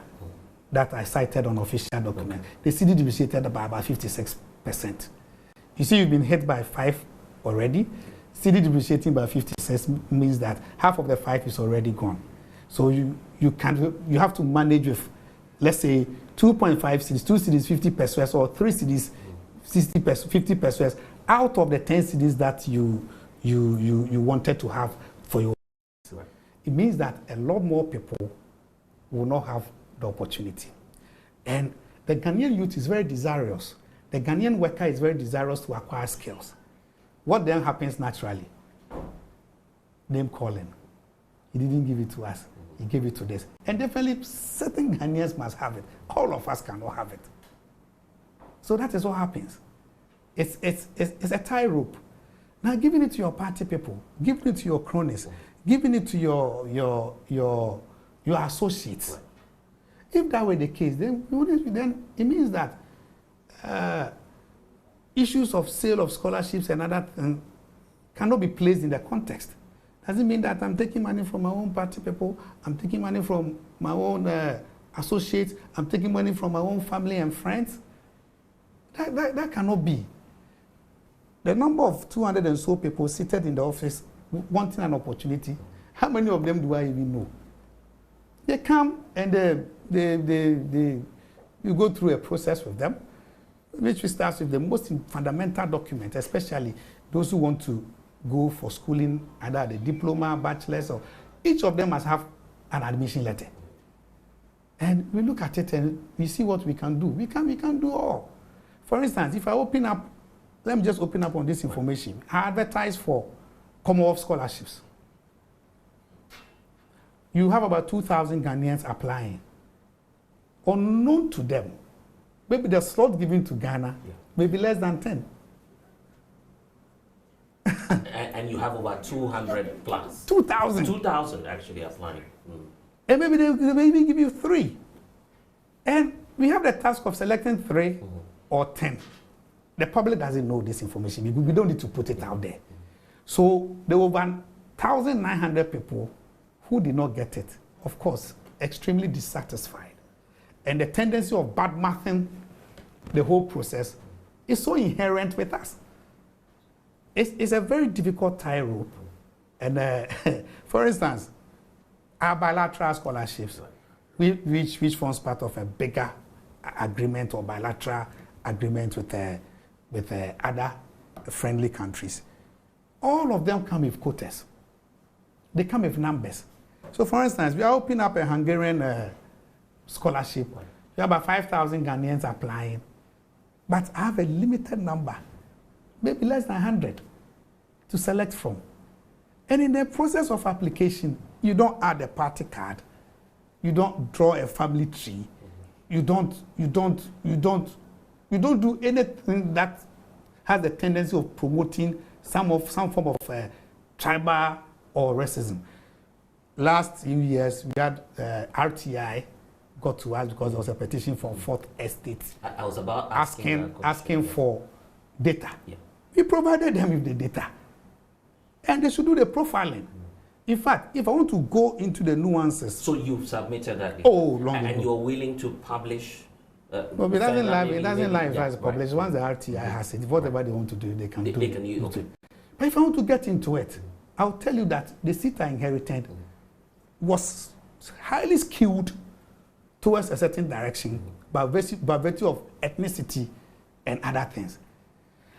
that I cited on official document, the CD depreciated by about 56%. You see, you've been hit by 5 already. CD depreciating by 56 means that half of the 5 is already gone. So you have to manage with, let's say, 2.5 cedis, 2 cedis 50 pesos, or 3 cedis 60 pesos, 50 pesos out of the 10 cedis that you wanted to have for your. Right. It means that a lot more people will not have the opportunity. And the Ghanaian youth is very desirous. The Ghanaian worker is very desirous to acquire skills. What then happens naturally? Name calling. He didn't give it to us. He gave it to this. And definitely certain Ghanaians must have it. All of us cannot have it. So that is what happens. It's a tie rope. Now giving it to your party people, giving it to your cronies, giving it to your associates. If that were the case, then it means that issues of sale of scholarships and other things cannot be placed in the context. Doesn't mean that I'm taking money from my own party people, I'm taking money from my own associates, I'm taking money from my own family and friends. That cannot be. The number of 200 and so people seated in the office wanting an opportunity, how many of them do I even know? They come and you go through a process with them, which starts with the most fundamental document, especially those who want to go for schooling, either the diploma, bachelor's, or each of them must have an admission letter. And we look at it and we see what we can do. We can do all. For instance, if I open up, let me just open up on this information. I advertise for Commonwealth scholarships. You have about 2,000 Ghanaians applying. Unknown to them, maybe the slot given to Ghana, maybe less than 10. And you have about 200 plus. 2,000. 2,000 actually applying. And maybe they may even give you 3. And we have the task of selecting 3 or 10. The public doesn't know this information. We don't need to put it out there. So there were 1,900 people who did not get it. Of course, extremely dissatisfied. And the tendency of bad-mouthing the whole process is so inherent with us. It's a very difficult tie rope. And for instance, our bilateral scholarships, which forms part of a bigger agreement or bilateral agreement with other friendly countries, all of them come with quotas. They come with numbers. So for instance, we are opening up a Hungarian scholarship. We have about 5,000 Ghanaians applying, but I have a limited number, maybe less than 100 to select from. And in the process of application, you don't add a party card, you don't draw a family tree, you don't do anything that has the tendency of promoting some form of tribal or racism. Last few years, we had RTI got to us because there was a petition from Fourth Estate. I was about asking for data. Yeah. We provided them with the data. And they should do the profiling. In fact, if I want to go into the nuances. So you've submitted that? Oh, long ago. And you're willing to publish? Well, it doesn't lie if it's published. Once the RTI has it, whatever they want to do, they can do. They can use it. But if I want to get into it, I'll tell you that the seat I inherited was highly skewed towards a certain direction by virtue of ethnicity and other things.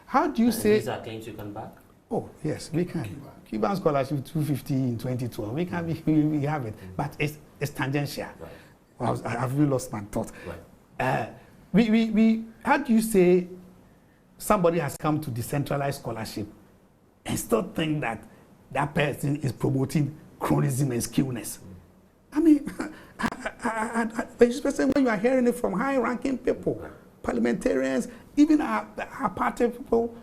How do you say... These are claims you can back? Oh, yes, we can. Cuban scholarship 250 in 2012. We have it, but it's tangential. Right. I've really lost my thought. Right. How do you say somebody has come to decentralized scholarship and still think that that person is promoting chronism and skewness? I mean, especially when you are hearing it from high-ranking people, parliamentarians, even our party people.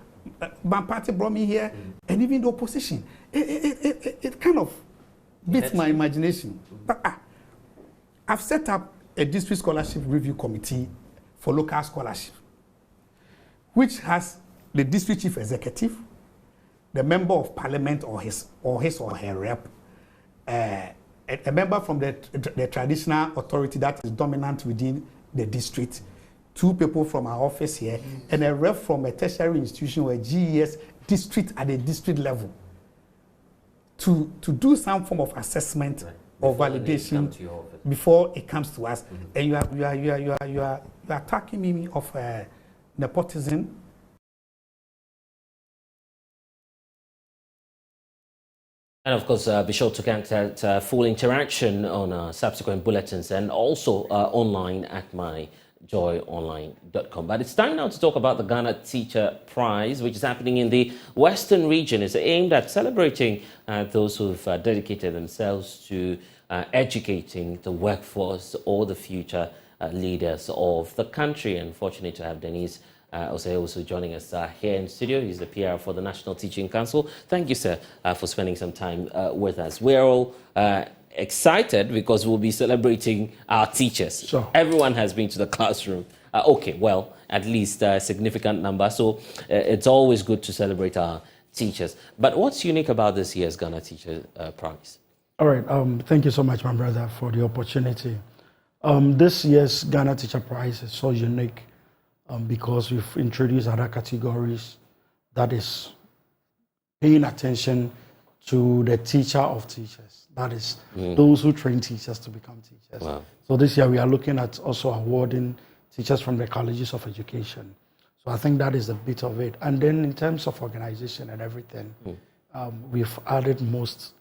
My party brought me here, and even the opposition. It kind of beats my imagination. But I've set up a district scholarship review committee for local scholarship, which has the district chief executive, the member of parliament or his or her rep, a member from the traditional authority that is dominant within the district, 2 people from our office here, and a rep from a tertiary institution or a GES district at the district level to do some form of assessment or validation before it comes to us. And you are attacking me of nepotism, And of course, be sure to contact full interaction on subsequent bulletins and also online at myjoyonline.com. But it's time now to talk about the Ghana Teacher Prize, which is happening in the Western region. It's aimed at celebrating those who've dedicated themselves to educating the workforce or the future leaders of the country. And fortunate to have Denise also joining us here in studio. He's the PR for the National Teaching Council. Thank you, sir, for spending some time with us. We're all excited because we'll be celebrating our teachers. Sure. Everyone has been to the classroom. At least a significant number. So it's always good to celebrate our teachers. But what's unique about this year's Ghana Teacher Prize? All right. Thank you so much, my brother, for the opportunity. This year's Ghana Teacher Prize is so unique because we've introduced other categories that is paying attention to the teacher of teachers. That is those who train teachers to become teachers. Wow. So this year we are looking at also awarding teachers from the colleges of education. So I think that is a bit of it. And then in terms of organization and everything, we've added most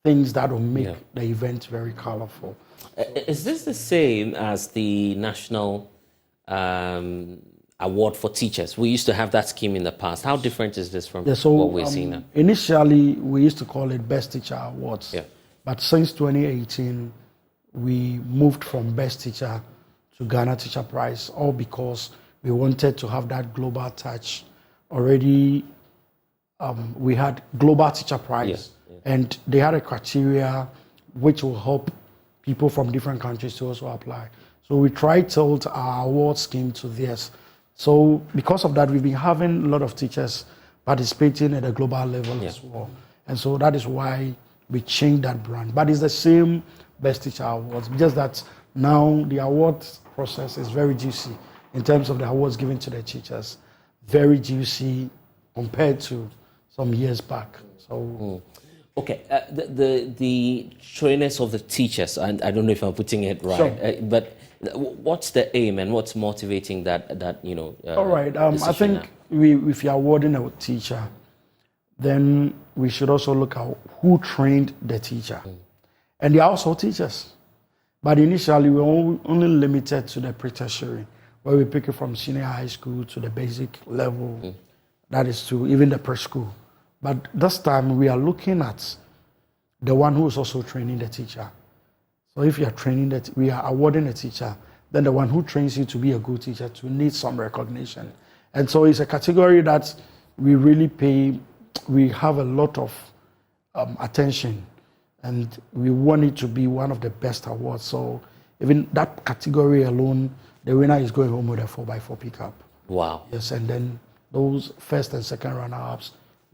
things that will make the event very colorful. Is this the same as the National Award for Teachers? We used to have that scheme in the past. How different is this from what we're seeing now? Initially, we used to call it Best Teacher Awards. Yeah. But since 2018, we moved from Best Teacher to Ghana Teacher Prize, all because we wanted to have that global touch. Already, we had Global Teacher Prize, and they had a criteria which will help people from different countries to also apply. So we tried to tilt our award scheme to theirs. So because of that, we've been having a lot of teachers participating at a global level as well. And so that is why we changed that brand. But it's the same Best Teacher Awards, just that now the award process is very juicy in terms of the awards given to the teachers. Very juicy compared to some years back. So. Okay, the trainers of the teachers, and I don't know if I'm putting it right, Sure. but what's the aim and what's motivating that all right, I think if you're awarding a teacher, then we should also look at who trained the teacher. And they are also teachers. But initially, we were only limited to the pre-tertiary, where we pick it from senior high school to the basic level, that is to even the preschool. But this time we are looking at the one who is also training the teacher. So if you are training we are awarding a teacher, then the one who trains you to be a good teacher to need some recognition. And so it's a category that we really pay, we have a lot of attention, and we want it to be one of the best awards. So even that category alone, the winner is going home with a 4x4 pickup. Wow. Yes, and then those first and second runner-ups,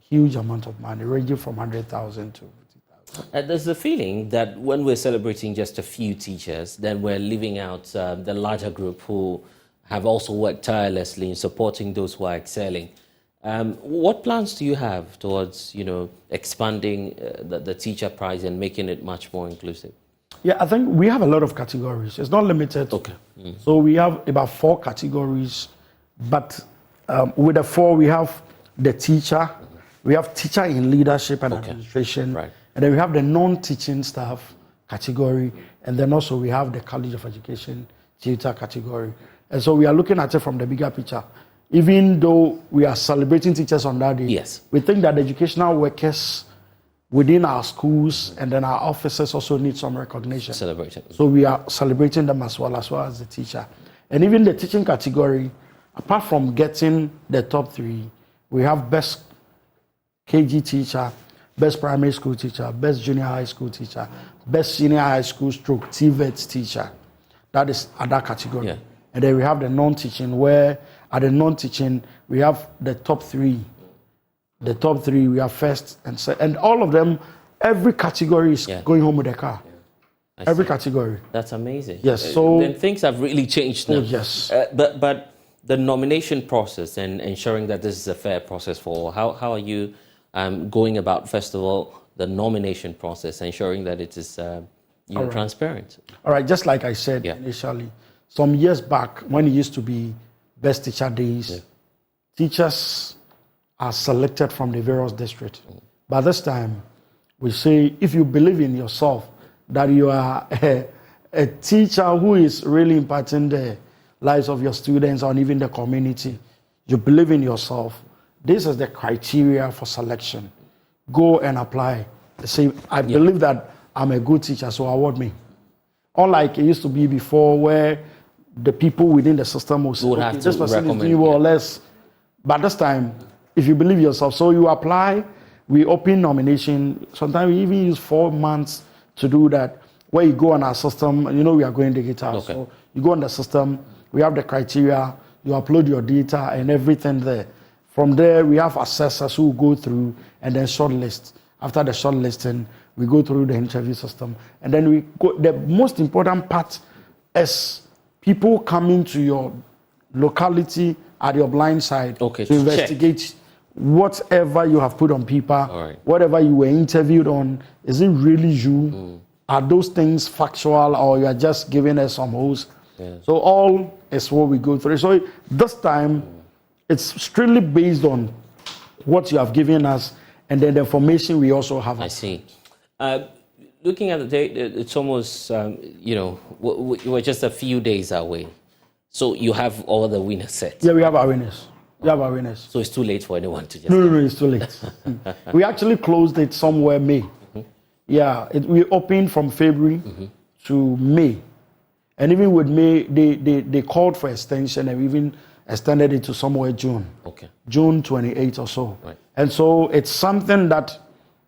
huge amount of money, ranging from 100,000 to 50,000. There's the feeling that when we're celebrating just a few teachers, then we're leaving out the larger group who have also worked tirelessly in supporting those who are excelling. What plans do you have towards, expanding the teacher prize and making it much more inclusive? Yeah, I think we have a lot of categories. It's not limited. Okay. So we have about 4 categories, but with the 4, we have the teacher. We have teacher in leadership and administration, and then we have the non-teaching staff category, and then also we have the College of Education tutor category. And so we are looking at it from the bigger picture. Even though we are celebrating teachers on that day, we think that educational workers within our schools and then our offices also need some recognition. Celebrating. So we are celebrating them as well as the teacher. And even the teaching category, apart from getting the top 3, we have best KG teacher, best primary school teacher, best junior high school teacher, best senior high school stroke TVET teacher. That is other category. Yeah. And then we have the non-teaching, where at the non-teaching, we have the top 3. The top 3, we have first and second. And all of them, every category is going home with a car. Every category. That's amazing. Yes. So then things have really changed now. Oh, yes. But the nomination process and ensuring that this is a fair process for all, how are you going about, first of all, the nomination process, ensuring that it is transparent? All right, just like I said initially, some years back when it used to be Best Teacher Days, teachers are selected from the various districts. By this time, we say if you believe in yourself that you are a teacher who is really impacting the lives of your students or even the community, you believe in yourself, this is the criteria for selection. Go and apply. Say, I believe that I'm a good teacher, so award me. Unlike it used to be before, where the people within the system will say, would have this to person is recommend, doing more or less. But this time, if you believe yourself, so you apply, we open nomination. Sometimes we even use 4 months to do that. Where you go on our system, you know we are going digital. Okay. So you go on the system, we have the criteria, you upload your data and everything there. From there, we have assessors who go through and then shortlist. After the shortlisting, we go through the interview system. And then we go, the most important part is people coming to your locality at your blind side to investigate whatever you have put on paper, whatever you were interviewed on. Is it really you? Are those things factual, or you are just giving us some holes? So all is what we go through. So this time, it's strictly based on what you have given us and then the information we also have. I see. Looking at the date, it's almost, we're just a few days away. So you have all the winners set. Yeah, we have our winners. We have our winners. So it's too late for anyone to just... No, it's too late. We actually closed it somewhere May. Yeah, we opened from February to May. And even with May, they called for extension and we even extended it to somewhere June. June 28 or so. And so it's something that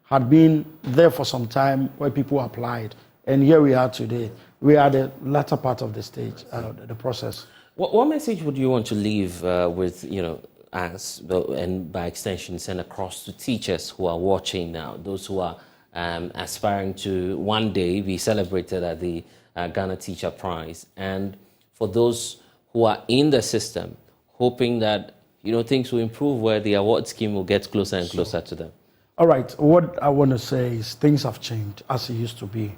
had been there for some time where people applied. And here we are today. We are the latter part of the stage, the process. What message would you want to leave with, us, and by extension send across to teachers who are watching now, those who are aspiring to one day be celebrated at the Ghana Teacher Prize, and for those who are in the system, hoping that things will improve, where the award scheme will get closer and closer to them? All right, what I want to say is things have changed as it used to be.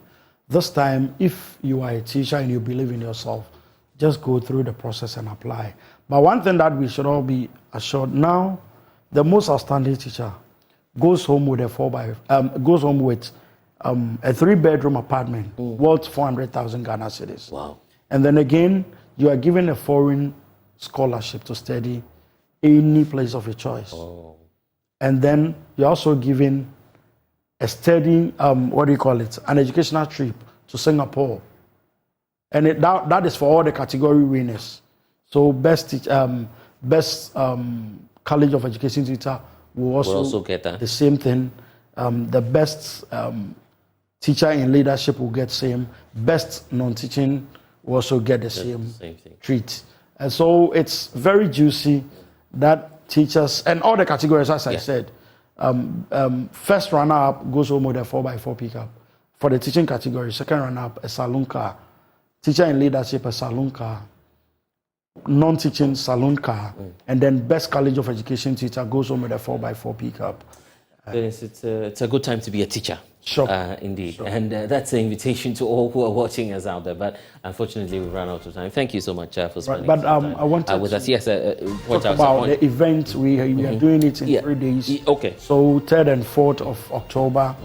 This time, if you are a teacher and you believe in yourself, just go through the process and apply. But one thing that we should all be assured now, the most outstanding teacher goes home with a 3-bedroom apartment worth 400,000 Ghana cedis. Wow! And then again, you are given a foreign scholarship to study any place of your choice. And then you're also given a study, an educational trip to Singapore. And that is for all the category winners. So best College of Education teacher will also get that. The same thing. The best teacher in leadership will get same. Best non-teaching will also get the same treat. And so it's very juicy that teachers and all the categories, as I said, first runner-up goes home with a 4x4 pickup. For the teaching category, second runner-up, a saloon car. Teacher in leadership, a saloon car. Non-teaching, saloon car. And then best College of Education teacher goes home with a 4x4 pickup. It's a good time to be a teacher. Sure. Indeed. Sure. And that's an invitation to all who are watching us out there. But unfortunately, we've run out of time. Thank you so much for spending time I wanted with us. Yes, talk about the event. We are doing it in 3 days. Okay. So 3rd and 4th of October,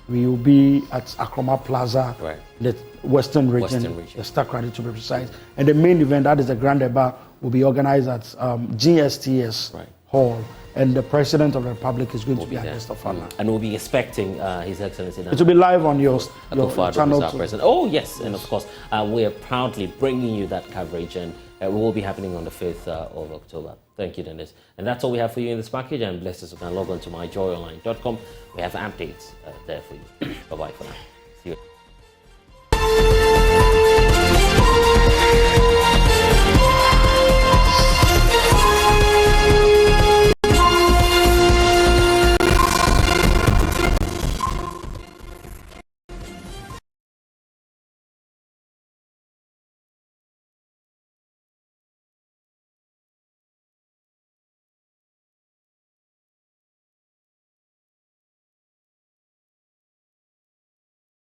we will be at Akroma Plaza, the Western region, the Stark Credit to be precise. And the main event, that is the Grand Debate, will be organized at GSTS Hall. And the President of the Republic is going to be a guest of honor. And we'll be expecting His Excellency. It will be live on your channel too. Oh, yes. And of course, we are proudly bringing you that coverage. And it will be happening on the 5th of October. Thank you, Dennis. And that's all we have for you in this package. I'm blessed to log on to myjoyonline.com. We have updates there for you. Bye-bye for now.